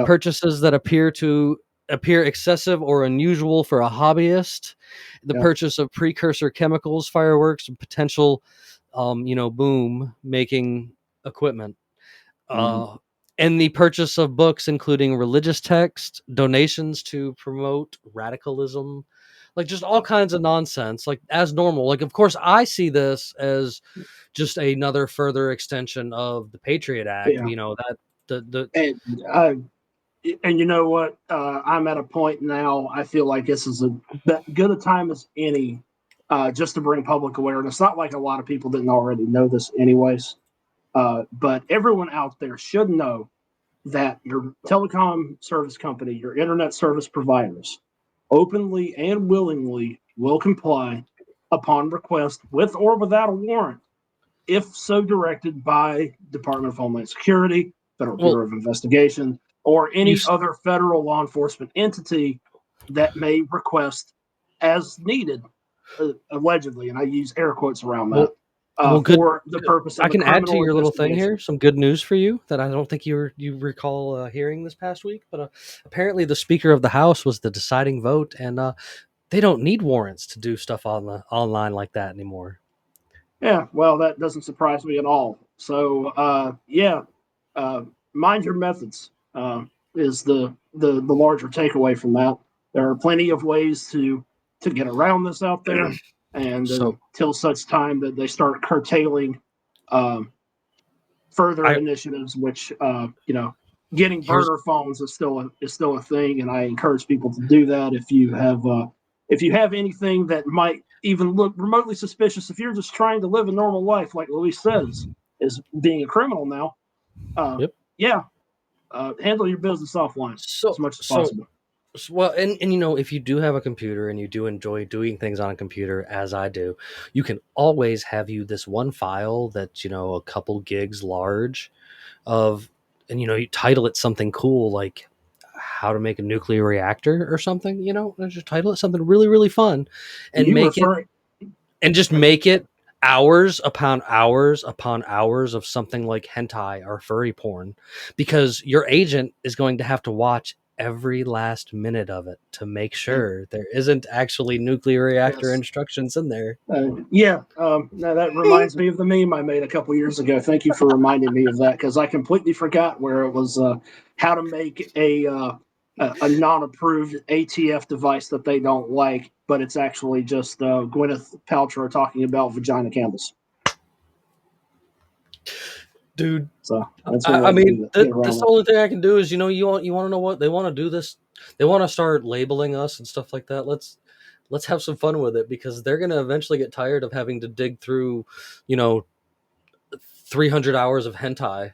Speaker 1: purchases that appear to appear excessive or unusual for a hobbyist. The purchase of precursor chemicals, fireworks, and potential, boom making equipment. And the purchase of books, including religious texts, donations to promote radicalism, like just all kinds of nonsense, like as normal. Like, of course, I see this as just another further extension of the Patriot Act. That
Speaker 3: and you know what? I'm at a point now. I feel like this is good a time as any, just to bring public awareness. Not like a lot of people didn't already know this, anyways. But everyone out there should know that your telecom service company, your internet service providers, openly and willingly will comply upon request, with or without a warrant, if so directed by Department of Homeland Security, Federal Bureau of Investigation, or any other federal law enforcement entity that may request as needed, allegedly, and I use air quotes around that, for the purpose of
Speaker 1: I can add to your little thing
Speaker 3: investigation.
Speaker 1: here some good news for you that I don't think you recall hearing this past week, but apparently the Speaker of the House was the deciding vote, and they don't need warrants to do stuff online like that anymore.
Speaker 3: Yeah, well, that doesn't surprise me at all. So, mind your methods is the larger takeaway from that. There are plenty of ways to get around this out there, and until such time that they start curtailing further initiatives, which getting burner phones is still a thing, and I encourage people to do that if you have anything that might even look remotely suspicious. If you're just trying to live a normal life, like Luis says, is being a criminal now. Handle your business offline as much as possible.
Speaker 1: Well, and if you do have a computer and you do enjoy doing things on a computer, as I do, you can always have this one file that's a couple gigs large of, and you title it something cool like how to make a nuclear reactor or something, just title it something really, really fun, and make it hours upon hours upon hours of something like hentai or furry porn, because your agent is going to have to watch every last minute of it to make sure there isn't actually nuclear reactor instructions in there.
Speaker 3: Now that reminds me of the meme I made a couple years ago. Thank you for reminding me of that, because I completely forgot where it was how to make a non-approved ATF device that they don't like, but it's actually just Gwyneth Paltrow talking about vagina candles.
Speaker 1: Dude,
Speaker 3: so that's
Speaker 1: the only thing I can do is, you want to know what they want to do this. They want to start labeling us and stuff like that. Let's have some fun with it, because they're going to eventually get tired of having to dig through, 300 hours of hentai.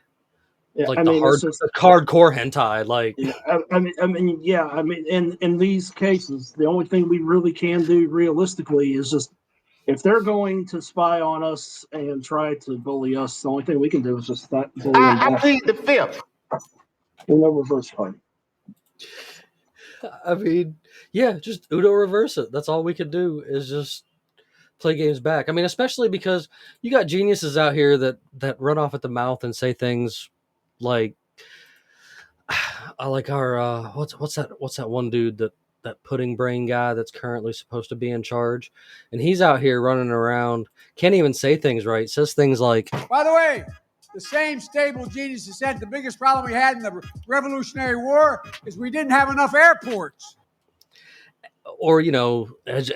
Speaker 1: Hardcore hentai.
Speaker 3: In these cases, the only thing we really can do realistically is just, if they're going to spy on us and try to bully us, the only thing we can do is just bully them.
Speaker 5: I plead the fifth.
Speaker 3: No reverse card.
Speaker 1: Just Udo reverse it. That's all we could do, is just play games back. Especially because you got geniuses out here that run off at the mouth and say things like, like our what's that one dude, that pudding brain guy that's currently supposed to be in charge, and he's out here running around, can't even say things right, says things like,
Speaker 6: by the way, the same stable genius that said the biggest problem we had in the Revolutionary War is we didn't have enough airports.
Speaker 1: Or, as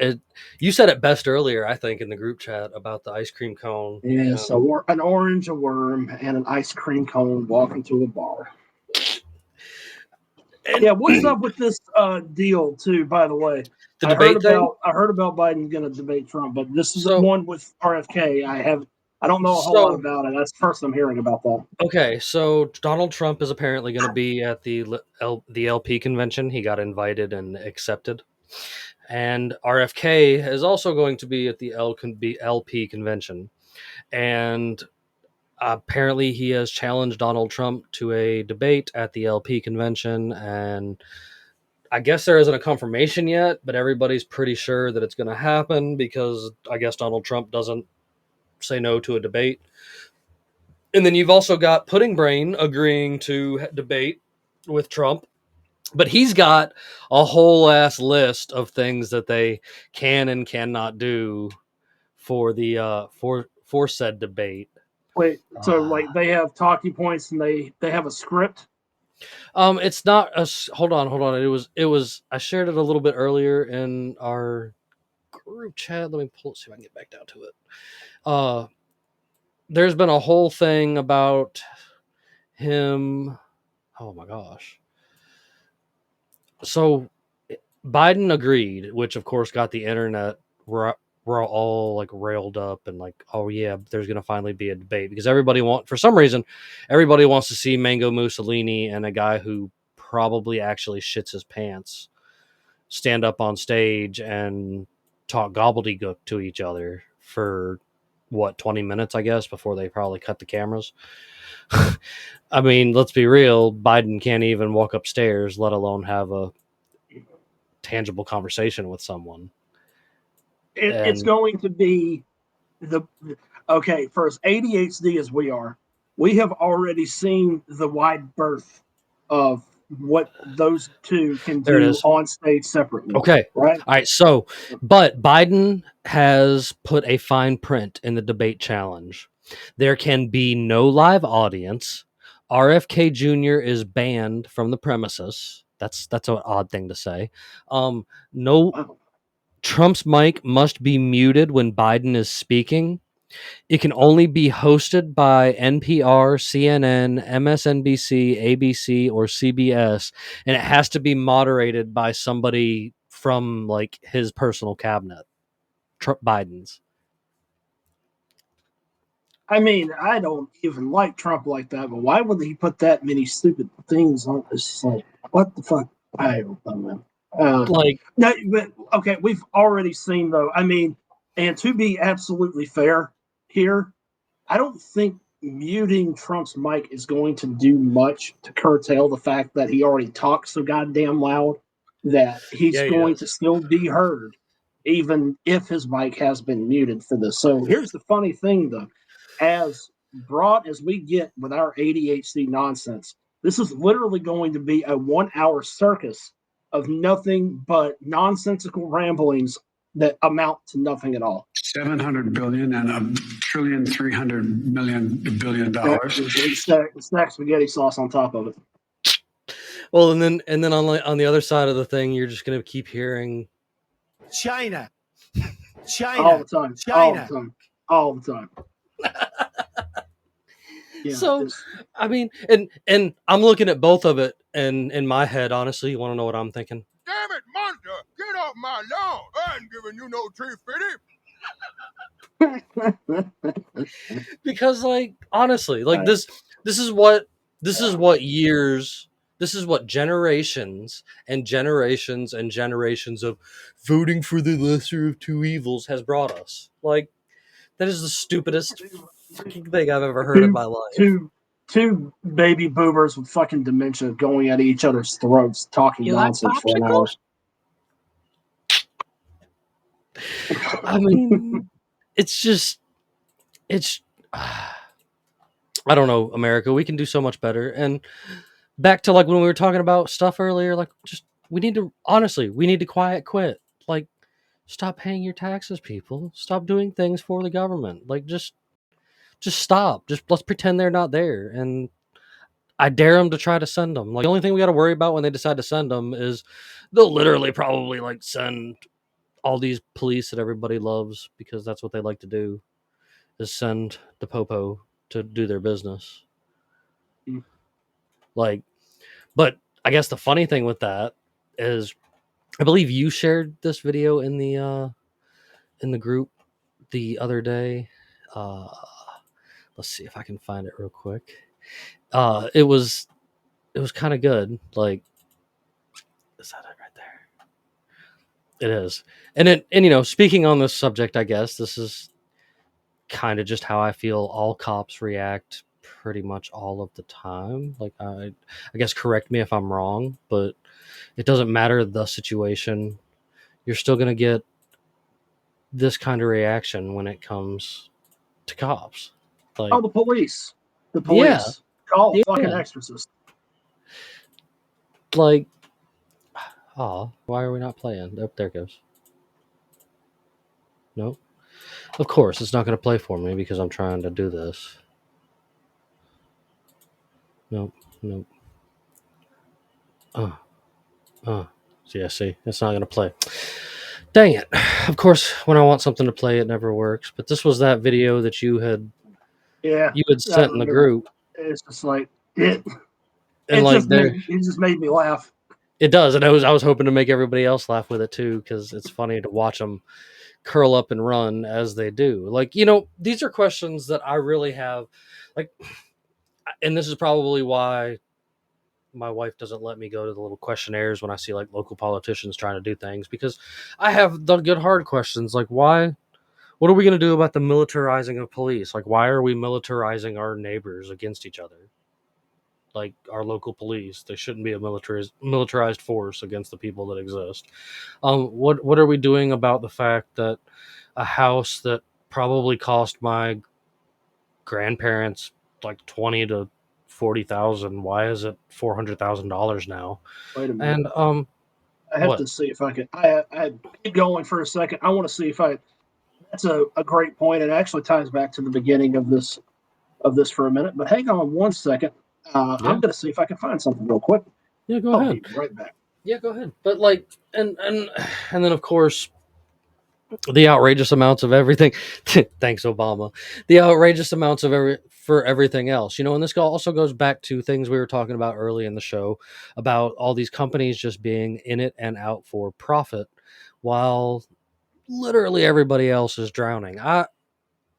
Speaker 1: you said it best earlier, I think, in the group chat about the ice cream cone.
Speaker 3: Yeah, so an orange, a worm, and an ice cream cone walking through a bar. What's up with this deal too? By the way, I heard about Biden going to debate Trump, but this is the one with RFK. I don't know a whole lot about it. That's the first I'm hearing about that.
Speaker 1: Okay, so Donald Trump is apparently going to be at the LP convention. He got invited and accepted, and RFK is also going to be at the LP convention, and apparently he has challenged Donald Trump to a debate at the LP convention, and I guess there isn't a confirmation yet, but everybody's pretty sure that it's going to happen, because I guess Donald Trump doesn't say no to a debate. And then you've also got Pudding Brain agreeing to debate with Trump, But he's got a whole ass list of things that they can and cannot do for the for said debate.
Speaker 3: Wait, so like they have talking points and they have a script?
Speaker 1: It's not a hold on. It was I shared it a little bit earlier in our group chat. Let me see if I can get back down to it. There's been a whole thing about him. Oh my gosh. So Biden agreed, which of course got the internet. We're all like railed up and like, oh yeah, there's gonna finally be a debate because for some reason, everybody wants to see Mango Mussolini and a guy who probably actually shits his pants stand up on stage and talk gobbledygook to each other for 20 minutes, I guess, before they probably cut the cameras. I mean, let's be real, Biden can't even walk upstairs, let alone have a tangible conversation with someone.
Speaker 3: It's going to be okay, for as ADHD as we have already seen the wide berth of what those two can do on stage separately.
Speaker 1: Okay.
Speaker 3: Right.
Speaker 1: All right. So, but Biden has put a fine print in the debate challenge. There can be no live audience. RFK Jr. is banned from the premises. That's an odd thing to say. No, Trump's mic must be muted when Biden is speaking. It can only be hosted by NPR, CNN, MSNBC, ABC, or CBS, and it has to be moderated by somebody from like his personal cabinet, Biden's.
Speaker 3: I mean, I don't even like Trump like that, but why would he put that many stupid things on this? Like, what the fuck? I don't know. No, but okay, we've already seen though. I mean, and to be absolutely fair here, I don't think muting Trump's mic is going to do much to curtail the fact that he already talks so goddamn loud that he's going to still be heard, even if his mic has been muted for this. So here's the funny thing though. As broad as we get with our ADHD nonsense, this is literally going to be a 1 hour circus of nothing but nonsensical ramblings that amount to nothing at all.
Speaker 7: 700 billion and $1,300 billion.
Speaker 3: Stack spaghetti sauce on top of it.
Speaker 1: Well, and then on the other side of the thing, you're just going to keep hearing
Speaker 6: China
Speaker 3: all the time, all the time.
Speaker 1: Yeah, so I mean, and I'm looking at both of it, and in my head, honestly, you want to know what I'm thinking?
Speaker 8: Damn it, monster! Get off my lawn! I ain't giving you no $350.
Speaker 1: Because, like, honestly, like this is what years. This is what generations and generations and generations of voting for the lesser of two evils has brought us. Like, that is the stupidest fucking thing I've ever heard in my life.
Speaker 3: Two baby boomers with fucking dementia going at each other's throats, talking nonsense for an hour.
Speaker 1: I mean, it's I don't know, America. We can do so much better. And back to like when we were talking about stuff earlier, like we need to quiet quit. Like, stop paying your taxes, people. Stop doing things for the government. Like, just stop. Just let's pretend they're not there. And I dare them to try to send them. Like, the only thing we got to worry about when they decide to send them is they'll literally probably like send all these police that everybody loves because that's what they like to do, is send the popo to do their business. Like, but I guess the funny thing with that is, I believe you shared this video in the group the other day. Let's see if I can find it real quick. It was kind of good. Like, is that it right there? It is. And you know, speaking on this subject, I guess this is kind of just how I feel all cops react pretty much all of the time. Like, I guess correct me if I'm wrong, but it doesn't matter the situation. You're still going to get this kind of reaction when it comes to cops. Like,
Speaker 3: the police. The police.
Speaker 1: Yeah.
Speaker 3: Call fucking exorcist.
Speaker 1: Like, Oh, why are we not playing? Oh, there it goes. Nope. Of course, it's not going to play for me because I'm trying to do this. Nope. Nope. Yeah, see, it's not going to play. Dang it. Of course, when I want something to play, it never works. But this was that video that you had
Speaker 3: Yeah, I
Speaker 1: sent in the
Speaker 3: remember.
Speaker 1: group.
Speaker 3: It's just like it.
Speaker 1: And like
Speaker 3: It just made me laugh.
Speaker 1: it does, and I was hoping to make everybody else laugh with it too, because it's funny to watch them curl up and run as they do. Like, these are questions that I really have, like, and this is probably why my wife doesn't let me go to the little questionnaires when I see like local politicians trying to do things, because I have the good hard questions like, why, what are we going to do about the militarizing of police? Like, why are we militarizing our neighbors against each other? Like, our local police, they shouldn't be a militarized force against the people that exist. What are we doing about the fact that a house that probably cost my grandparents like 20 to 40,000, why is it $400,000 now?
Speaker 3: Wait a minute.
Speaker 1: And
Speaker 3: I have
Speaker 1: what?
Speaker 3: to see if I can. I keep going for a second. I want to see if I. That's a great point. It actually ties back to the beginning of this for a minute. But hang on one second. I'm going to see if I can find something real quick.
Speaker 1: Yeah, go
Speaker 3: I'll
Speaker 1: ahead.
Speaker 3: be right back.
Speaker 1: Yeah, go ahead. But like, and then of course, the outrageous amounts of everything. Thanks, Obama. The outrageous amounts of everything else, and this also goes back to things we were talking about early in the show about all these companies just being in it and out for profit, while literally everybody else is drowning. I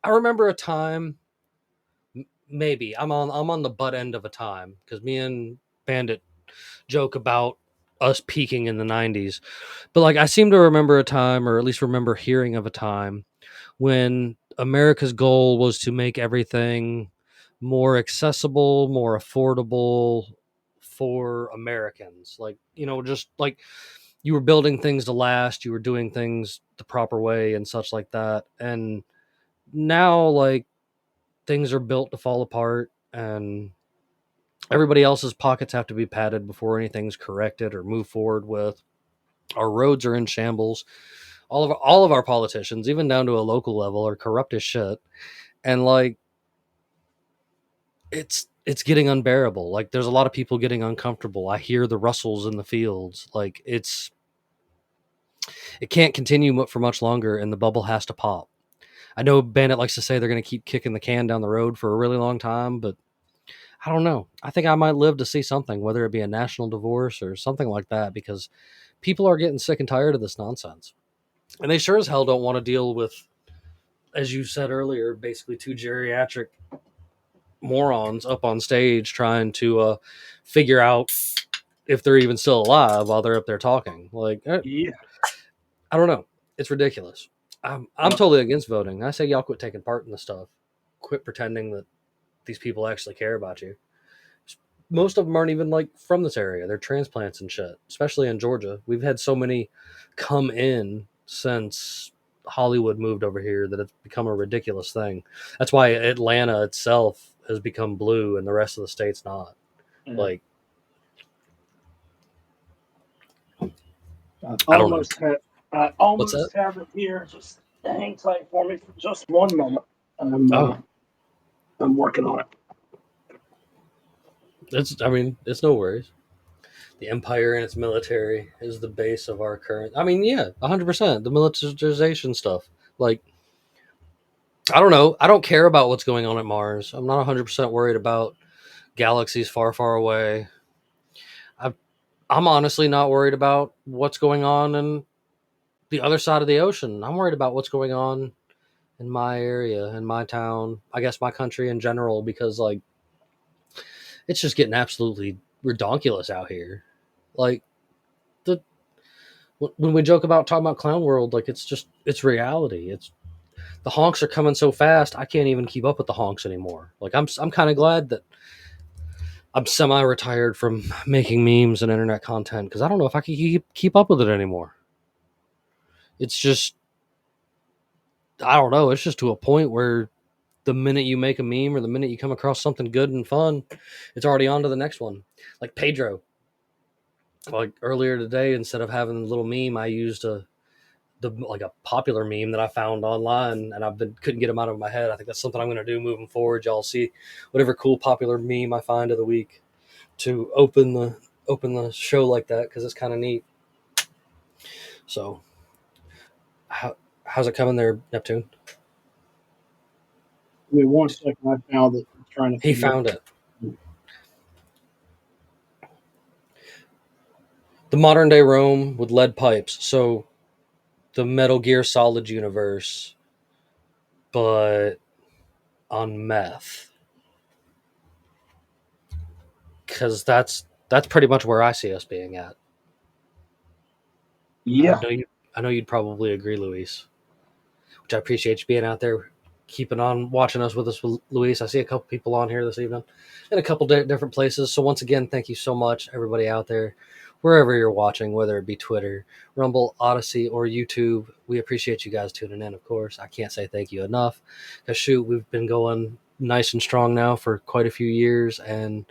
Speaker 1: remember a time, maybe I'm on the butt end of a time, because me and Bandit joke about us peaking in the 90s. But like, I seem to remember a time, or at least remember hearing of a time, when America's goal was to make everything more accessible, more affordable for Americans. Like, just like you were building things to last, you were doing things the proper way and such like that. And now, like, things are built to fall apart, and everybody else's pockets have to be padded before anything's corrected or moved forward with. Our roads are in shambles. All of our politicians, even down to a local level, are corrupt as shit. And like, it's getting unbearable. Like, there's a lot of people getting uncomfortable. I hear the rustles in the fields. Like, it can't continue for much longer, and the bubble has to pop. I know Bandit likes to say they're going to keep kicking the can down the road for a really long time, but I don't know. I think I might live to see something, whether it be a national divorce or something like that, because people are getting sick and tired of this nonsense. And they sure as hell don't want to deal with, as you said earlier, basically two geriatric morons up on stage trying to figure out if they're even still alive while they're up there talking. Like,
Speaker 3: Yeah.
Speaker 1: I don't know. It's ridiculous. I'm totally against voting. I say y'all quit taking part in the stuff. Quit pretending that these people actually care about you. Most of them aren't even like from this area. They're transplants and shit, especially in Georgia. We've had so many come in since Hollywood moved over here that it's become a ridiculous thing. That's why Atlanta itself has become blue and the rest of the state's not.
Speaker 3: Yeah.
Speaker 1: Like,
Speaker 3: I
Speaker 1: I don't know.
Speaker 3: I almost have it here. Just hang tight for me for just one moment. I'm working on it.
Speaker 1: It's no worries. The empire and its military is the base of our current. 100%. The militarization stuff. Like, I don't know. I don't care about what's going on at Mars. I'm not 100% worried about galaxies far, far away. I'm honestly not worried about what's going on in the other side of the ocean. I'm worried about what's going on in my area, in my town, I guess my country in general, because like, it's just getting absolutely redonkulous out here. Like, when we joke about talking about clown world, like, it's reality. It's the honks are coming so fast, I can't even keep up with the honks anymore. Like, I'm kind of glad that I'm semi-retired from making memes and internet content, because I don't know if I can keep up with it anymore. It's just, I don't know. It's just to a point where the minute you make a meme or the minute you come across something good and fun, it's already on to the next one. Like Pedro. like earlier today, instead of having a little meme, I used a popular meme that I found online, and couldn't get them out of my head. I think that's something I'm going to do moving forward. Y'all see whatever cool popular meme I find of the week to open the show like that, because it's kind of neat. So, how's it coming there, Neptune?
Speaker 3: Give me 1 second. I found it. I'm trying to
Speaker 1: He
Speaker 3: figure
Speaker 1: found it. The modern day Rome with lead pipes. So, the Metal Gear Solid universe, but on meth. Because that's pretty much where I see us being at.
Speaker 3: Yeah.
Speaker 1: I know you'd probably agree, Luis. Which I appreciate you being out there, keeping on watching us with Luis. I see a couple people on here this evening in a couple different places. So once again, thank you so much, everybody out there, wherever you're watching, whether it be Twitter, Rumble, Odyssey, or YouTube. We appreciate you guys tuning in, of course. I can't say thank you enough, because shoot, we've been going nice and strong now for quite a few years, and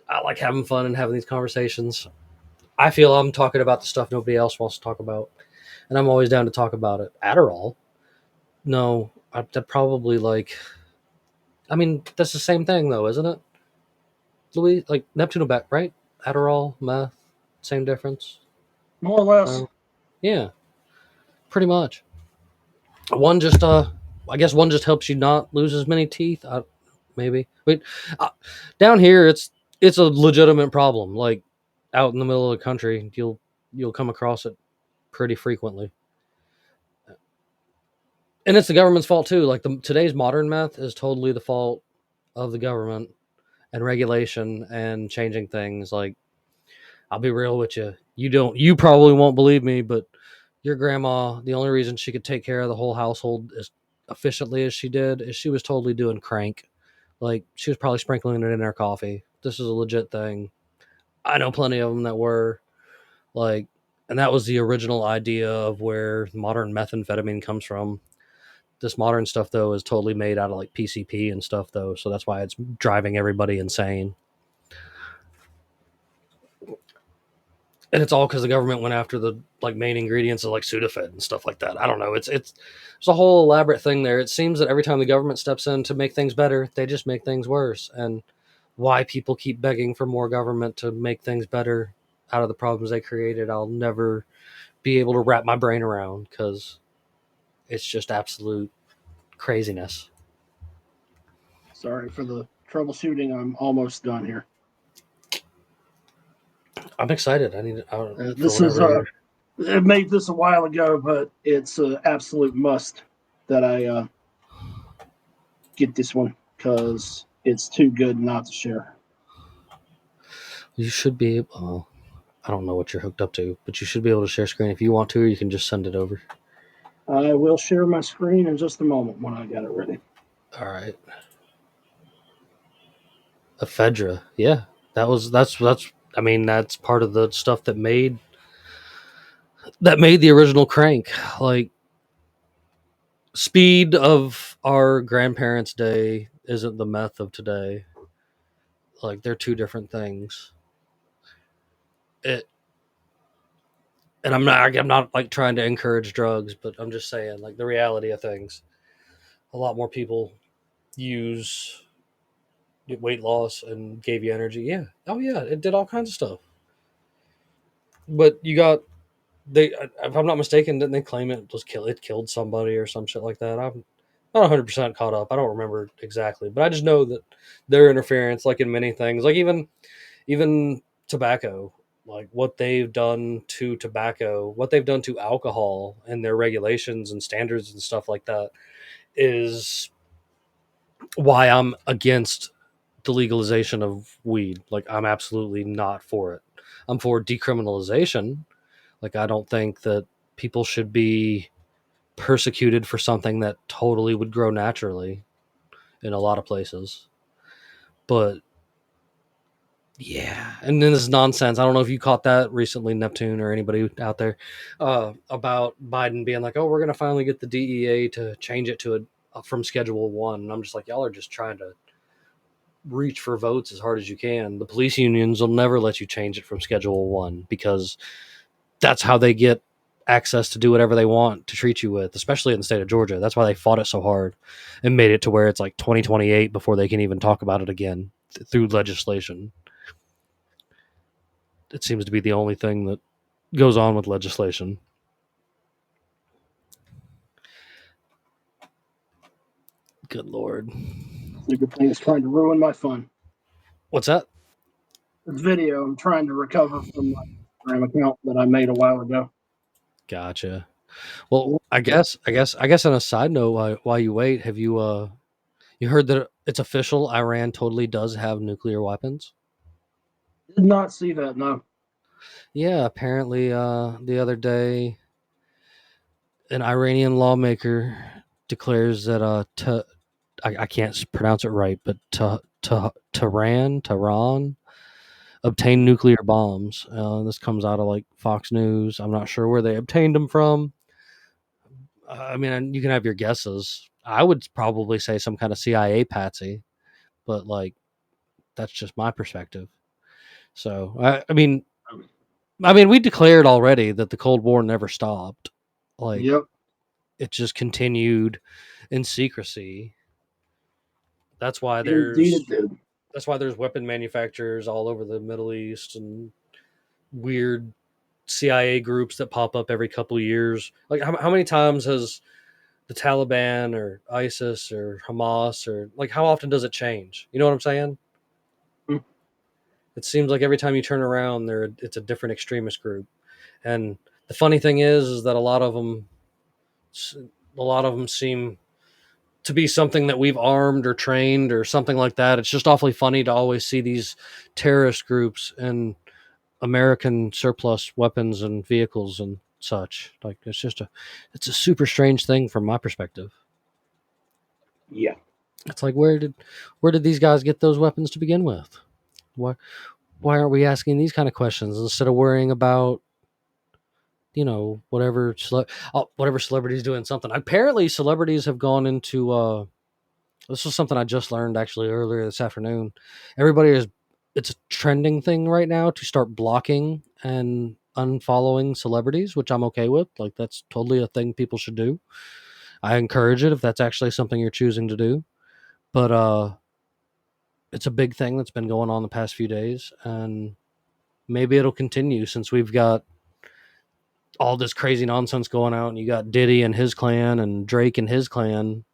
Speaker 1: I like having fun and having these conversations. I feel I'm talking about the stuff nobody else wants to talk about, and I'm always down to talk about it. Adderall? No, I'd probably like. I mean, that's the same thing, though, isn't it? Louis, like Neptune back, right? Adderall, meth, same difference.
Speaker 3: More or less.
Speaker 1: Yeah, pretty much. One just, I guess one just helps you not lose as many teeth. Maybe. Wait, down here it's a legitimate problem. Like out in the middle of the country, you'll come across it pretty frequently. And it's the government's fault too. Like today's modern meth is totally the fault of the government and regulation and changing things. Like, I'll be real with you. You probably won't believe me, but your grandma, the only reason she could take care of the whole household as efficiently as she did is she was totally doing crank. Like, she was probably sprinkling it in her coffee. This is a legit thing. I know plenty of them that were like, and that was the original idea of where modern methamphetamine comes from. This modern stuff, though, is totally made out of like PCP and stuff, though. So that's why it's driving everybody insane. And it's all because the government went after the like main ingredients of like Sudafed and stuff like that. I don't know. It's a whole elaborate thing there. It seems that every time the government steps in to make things better, they just make things worse. And why people keep begging for more government to make things better out of the problems they created, I'll never be able to wrap my brain around, because it's just absolute craziness.
Speaker 3: Sorry for the troubleshooting. I'm almost done here.
Speaker 1: I'm excited.
Speaker 3: This is I made this a while ago, but it's an absolute must that I get this one, because it's too good not to share.
Speaker 1: You should be able. I don't know what you're hooked up to, but you should be able to share screen if you want to, or you can just send it over.
Speaker 3: I will share my screen in just a moment when I got it ready.
Speaker 1: All right. Ephedra, yeah, that's. I mean, that's part of the stuff that made the original crank. Like, speed of our grandparents' day isn't the meth of today. Like, they're two different things. And I'm not like trying to encourage drugs, but I'm just saying, like, the reality of things. A lot more people use weight loss and gave you energy. Yeah. Oh yeah, it did all kinds of stuff. But you got if I'm not mistaken, didn't they claim it killed somebody or some shit like that? I'm not 100% caught up. I don't remember exactly, but I just know that their interference, like in many things, like even tobacco, like what they've done to tobacco, what they've done to alcohol, and their regulations and standards and stuff like that, is why I'm against the legalization of weed. Like, I'm absolutely not for it. I'm for decriminalization. Like, I don't think that people should be persecuted for something that totally would grow naturally in a lot of places. But yeah, and then this nonsense. I don't know if you caught that recently, Neptune, or anybody out there, about Biden being like, "Oh, we're gonna finally get the DEA to change it to from Schedule 1." And I'm just like, y'all are just trying to reach for votes as hard as you can, the police unions will never let you change it from Schedule 1 because that's how they get access to do whatever they want to treat you with, especially in the state of Georgia. That's why they fought it so hard and made it to where it's like 2028 before they can even talk about it again through legislation. It seems to be the only thing that goes on with legislation. Good Lord.
Speaker 3: Stupid thing's trying to ruin my fun.
Speaker 1: What's that?
Speaker 3: This video I'm trying to recover from my Instagram account that I made a while ago.
Speaker 1: Gotcha. Well, I guess on a side note, while you wait, have you you heard that it's official? Iran totally does have nuclear weapons.
Speaker 3: Did not see that. No.
Speaker 1: Yeah, apparently, the other day, an Iranian lawmaker declares that I can't pronounce it right, but Tehran obtained nuclear bombs. This comes out of like Fox News. I'm not sure where they obtained them from. I mean, you can have your guesses. I would probably say some kind of CIA patsy, but like that's just my perspective. So I mean, we declared already that the Cold War never stopped. Like,
Speaker 3: Yep.
Speaker 1: it just continued in secrecy. That's why
Speaker 3: Indeed it did.
Speaker 1: that's why there's weapon manufacturers all over the Middle East and weird CIA groups that pop up every couple of years. Like, how many times has the Taliban or ISIS or Hamas, or like, how often does it change? You know what I'm saying?
Speaker 3: Mm.
Speaker 1: It seems like every time you turn around, it's a different extremist group. And the funny thing is that a lot of them seem to be something that we've armed or trained or something like that. It's just awfully funny to always see these terrorist groups and American surplus weapons and vehicles and such. Like, it's a super strange thing from my perspective.
Speaker 3: Yeah.
Speaker 1: It's like, where did these guys get those weapons to begin with? Why aren't we asking these kind of questions instead of worrying about, whatever celebrities doing something? Apparently, celebrities have gone into. This was something I just learned actually earlier this afternoon. It's a trending thing right now to start blocking and unfollowing celebrities, which I'm okay with. Like, that's totally a thing people should do. I encourage it if that's actually something you're choosing to do. But it's a big thing that's been going on the past few days, and maybe it'll continue since we've got all this crazy nonsense going out, and you got Diddy and his clan and Drake and his clan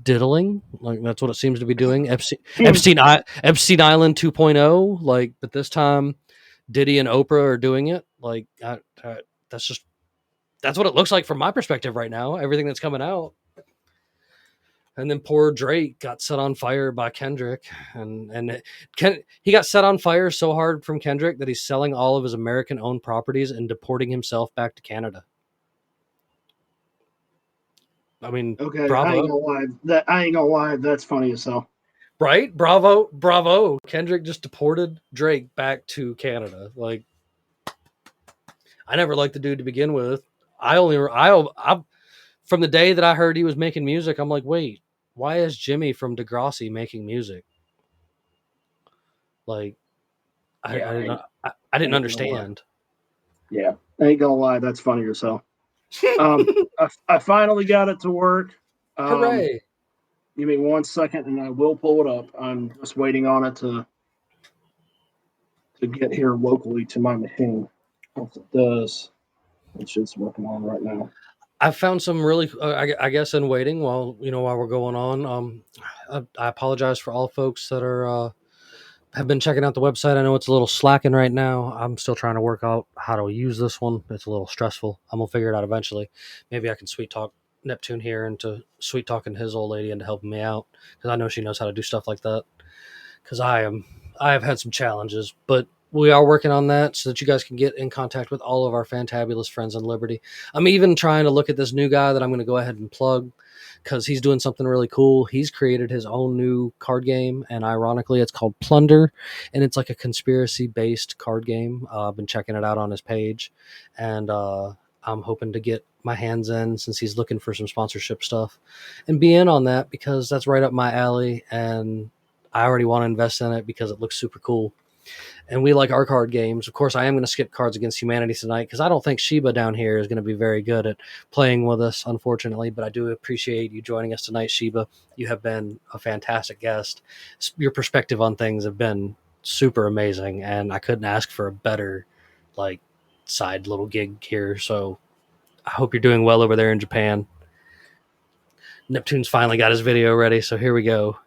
Speaker 1: diddling. Like, that's what it seems to be doing. Epstein Island 2.0. Like, but this time Diddy and Oprah are doing it. Like, that's what it looks like from my perspective right now. Everything that's coming out. And then poor Drake got set on fire by Kendrick, and he got set on fire so hard from Kendrick that he's selling all of his American-owned properties and deporting himself back to Canada. I mean,
Speaker 3: Okay,
Speaker 1: bravo.
Speaker 3: I ain't gonna lie. That's funny as hell.
Speaker 1: Right? Bravo. Kendrick just deported Drake back to Canada. Like, I never liked the dude to begin with. I from the day that I heard he was making music, I'm like, wait, why is Jimmy from Degrassi making music? Like, I didn't understand.
Speaker 3: Yeah, I ain't gonna lie. That's funny as hell. I finally got it to work.
Speaker 1: Hooray!
Speaker 3: Give me 1 second, and I will pull it up. I'm just waiting on it to get here locally to my machine. Once it does, it's just working on right now.
Speaker 1: I found some really, I guess, in waiting while we're going on. I apologize for all folks that are have been checking out the website. I know it's a little slacking right now. I'm still trying to work out how to use this one. It's a little stressful. I'm gonna figure it out eventually. Maybe I can sweet talk Neptune here into sweet talking his old lady into helping me out, because I know she knows how to do stuff like that. Because I have had some challenges, but we are working on that so that you guys can get in contact with all of our fantabulous friends in Liberty. I'm even trying to look at this new guy that I'm going to go ahead and plug, because he's doing something really cool. He's created his own new card game, and ironically, it's called Plunder, and it's like a conspiracy-based card game. I've been checking it out on his page, and I'm hoping to get my hands in since he's looking for some sponsorship stuff and be in on that because that's right up my alley and I already want to invest in it because it looks super cool. And we like our card games. Of course, I am going to skip Cards Against Humanity tonight because I don't think Sheba down here is going to be very good at playing with us, unfortunately. But I do appreciate you joining us tonight, Sheba. You have been a fantastic guest. Your perspective on things have been super amazing, and I couldn't ask for a better, like, side little gig here. So I hope you're doing well over there in Japan. Neptune's finally got his video ready, so here we go.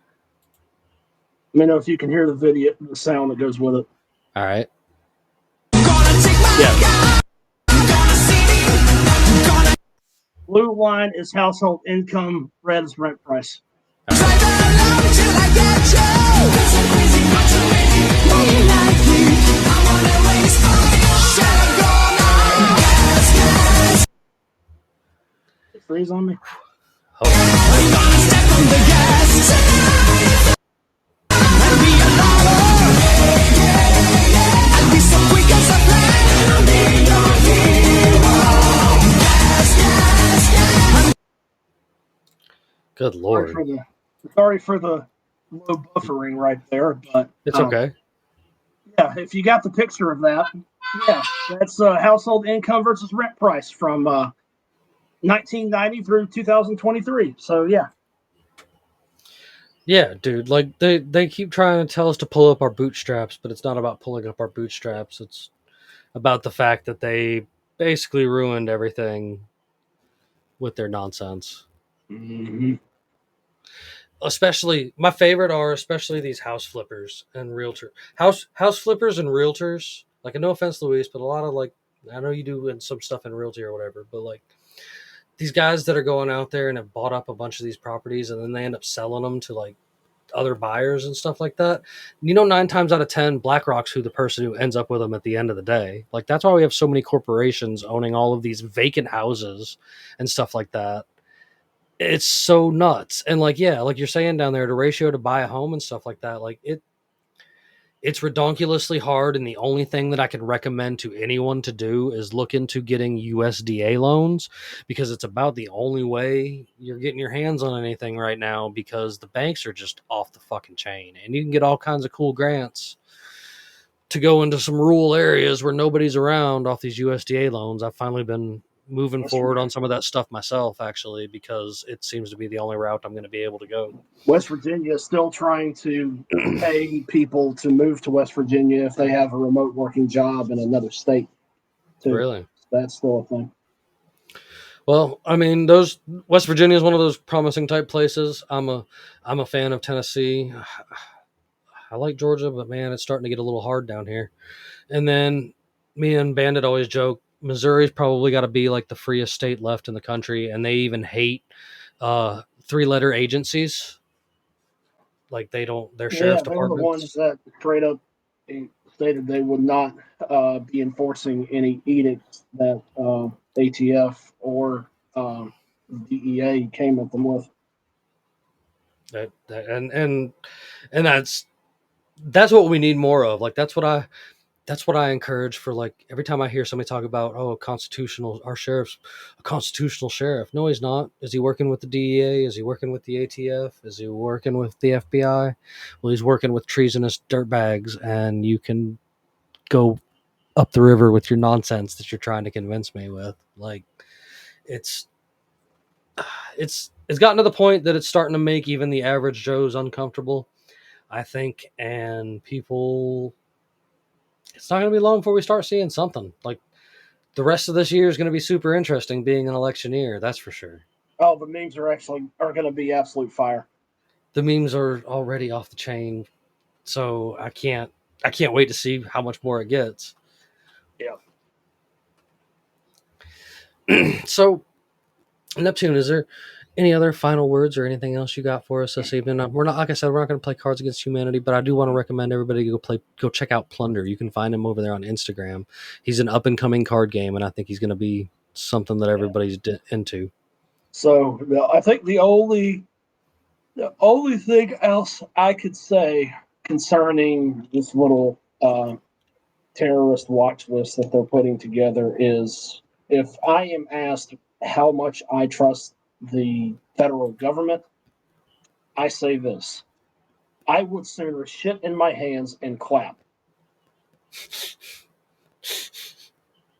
Speaker 3: Let me know if you can hear the sound that goes with it.
Speaker 1: All right.
Speaker 3: Yeah. Blue line is household income, red is rent price. Freeze on me.
Speaker 1: Good Lord.
Speaker 3: Sorry for the low buffering right there, but
Speaker 1: it's okay.
Speaker 3: Yeah, if you got the picture of that, yeah, that's household income versus rent price from 1990 through 2023. So yeah.
Speaker 1: Yeah, dude. Like they keep trying to tell us to pull up our bootstraps, but it's not about pulling up our bootstraps. It's about the fact that they basically ruined everything with their nonsense.
Speaker 3: Mm-hmm.
Speaker 1: Especially my favorite are especially these house flippers and realtors. House flippers and realtors. Like, no offense, Luis, but a lot of, like, I know you do some stuff in realty or whatever, but like these guys that are going out there and have bought up a bunch of these properties and then they end up selling them to like other buyers and stuff like that. 9 times out of 10, BlackRock's who the person who ends up with them at the end of the day. Like, that's why we have so many corporations owning all of these vacant houses and stuff like that. It's so nuts. And like, yeah, like you're saying down there, the ratio to buy a home and stuff like that, like it's redonkulously hard. And the only thing that I can recommend to anyone to do is look into getting USDA loans, because it's about the only way you're getting your hands on anything right now, because the banks are just off the fucking chain and you can get all kinds of cool grants to go into some rural areas where nobody's around off these USDA loans. I've finally been moving forward on some of that stuff myself, actually, because it seems to be the only route I'm going to be able to go.
Speaker 3: West Virginia is still trying to pay people to move to West Virginia if they have a remote working job in another state, too.
Speaker 1: Really?
Speaker 3: That's still a thing.
Speaker 1: Well, I mean, West Virginia is one of those promising type places. I'm a fan of Tennessee. I like Georgia, but man, it's starting to get a little hard down here. And then me and Bandit always joke, Missouri's probably got to be like the freest state left in the country, and they even hate 3-letter agencies. Like, they don't, their sheriff's departments.
Speaker 3: They're the ones that straight up stated they would not be enforcing any edicts that ATF or DEA came at them with.
Speaker 1: And that's what we need more of. Like, that's what I encourage for, like, every time I hear somebody talk about, our sheriff's a constitutional sheriff. No, he's not. Is he working with the DEA? Is he working with the ATF? Is he working with the FBI? Well, he's working with treasonous dirtbags, and you can go up the river with your nonsense that you're trying to convince me with. Like, it's gotten to the point that it's starting to make even the average Joes uncomfortable, I think, and people, it's not going to be long before we start seeing something. Like, the rest of this year is going to be super interesting being an election year, that's for sure.
Speaker 3: Oh, the memes are going to be absolute fire.
Speaker 1: The memes are already off the chain, so I can't wait to see how much more it gets.
Speaker 3: Yeah.
Speaker 1: So, Neptune, is there any other final words or anything else you got for us this evening? We're not, like I said, we're not going to play Cards Against Humanity, but I do want to recommend everybody go check out Plunder. You can find him over there on Instagram. He's an up and coming card game, and I think he's going to be something that everybody's into.
Speaker 3: So I think the only thing else I could say concerning this little terrorist watch list that they're putting together is, if I am asked, how much I trust the federal government, I say this. I would sooner shit in my hands and clap.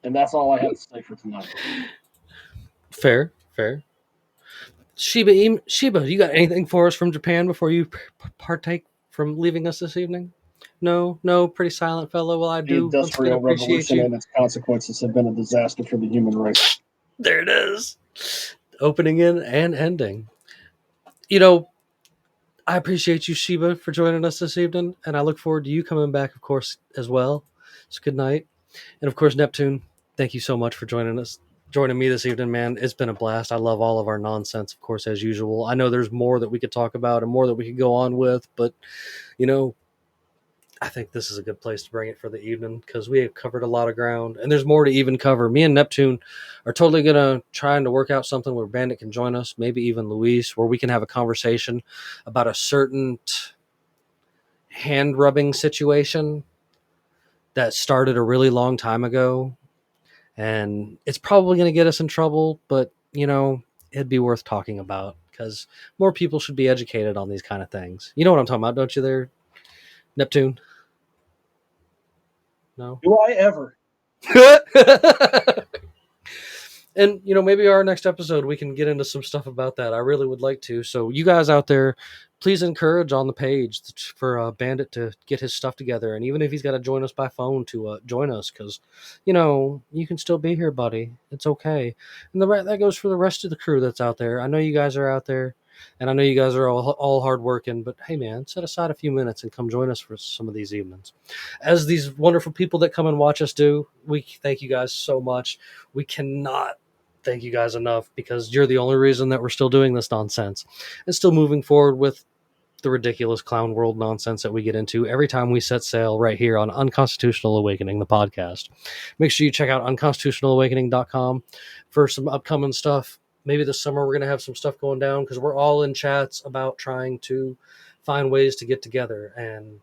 Speaker 3: And that's all I have to say for tonight.
Speaker 1: Fair. Sheba, you got anything for us from Japan before you partake from leaving us this evening? No, pretty silent fellow. Well, I
Speaker 3: The
Speaker 1: do once again
Speaker 3: Industrial
Speaker 1: appreciate
Speaker 3: Revolution
Speaker 1: you.
Speaker 3: and its consequences have been a disaster for the human race.
Speaker 1: There it is. Opening in and ending. You know, I appreciate you, Sheba, for joining us this evening, and I look forward to you coming back, of course, as well. So good night. And of course, Neptune, thank you so much for joining me this evening, man. It's been a blast. I love all of our nonsense, of course, as usual. I know there's more that we could talk about and more that we could go on with, but, you know, I think this is a good place to bring it for the evening because we have covered a lot of ground and there's more to even cover. Me and Neptune are totally going to try to work out something where Bandit can join us, maybe even Luis, where we can have a conversation about a certain hand rubbing situation that started a really long time ago. And it's probably going to get us in trouble, but, you know, it'd be worth talking about because more people should be educated on these kind of things. You know what I'm talking about, don't you there, Neptune? No?
Speaker 3: Do I ever?
Speaker 1: And, you know, maybe our next episode, we can get into some stuff about that. I really would like to. So you guys out there, please encourage on the page for Bandit to get his stuff together. And even if he's got to join us by phone to join us, because, you know, you can still be here, buddy. It's okay. And that goes for the rest of the crew that's out there. I know you guys are out there. And I know you guys are all hard working, but hey, man, set aside a few minutes and come join us for some of these evenings. As these wonderful people that come and watch us do, we thank you guys so much. We cannot thank you guys enough because you're the only reason that we're still doing this nonsense and still moving forward with the ridiculous clown world nonsense that we get into every time we set sail right here on Unconstitutional Awakening, the podcast. Make sure you check out unconstitutionalawakening.com for some upcoming stuff. Maybe this summer we're going to have some stuff going down because we're all in chats about trying to find ways to get together. And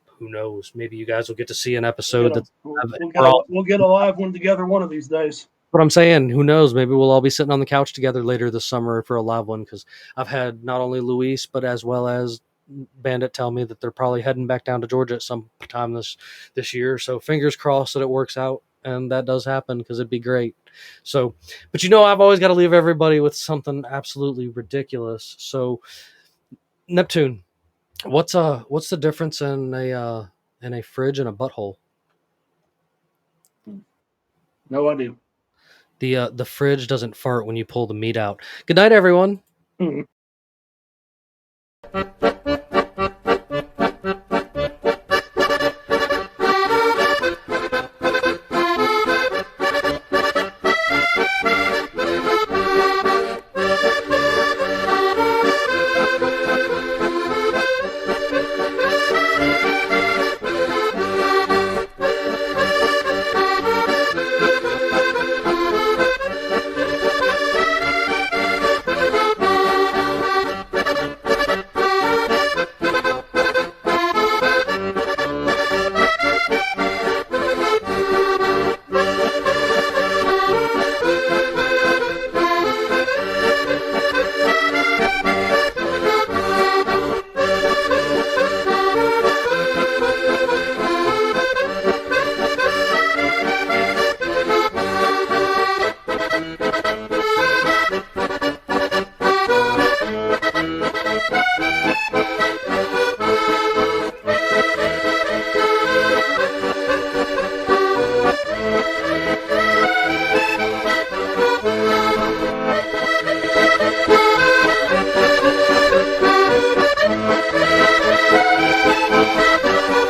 Speaker 1: who knows, maybe you guys will get to see an episode
Speaker 3: We'll get a live one together one of these days.
Speaker 1: What I'm saying, who knows? Maybe we'll all be sitting on the couch together later this summer for a live one because I've had not only Luis but as well as Bandit tell me that they're probably heading back down to Georgia at some time this year. So fingers crossed that it works out and that does happen because it'd be great. So, but you know, I've always got to leave everybody with something absolutely ridiculous. So, Neptune, what's the difference in a fridge and a butthole?
Speaker 3: No idea.
Speaker 1: The fridge doesn't fart when you pull the meat out. Good night, everyone.
Speaker 3: Mm-hmm.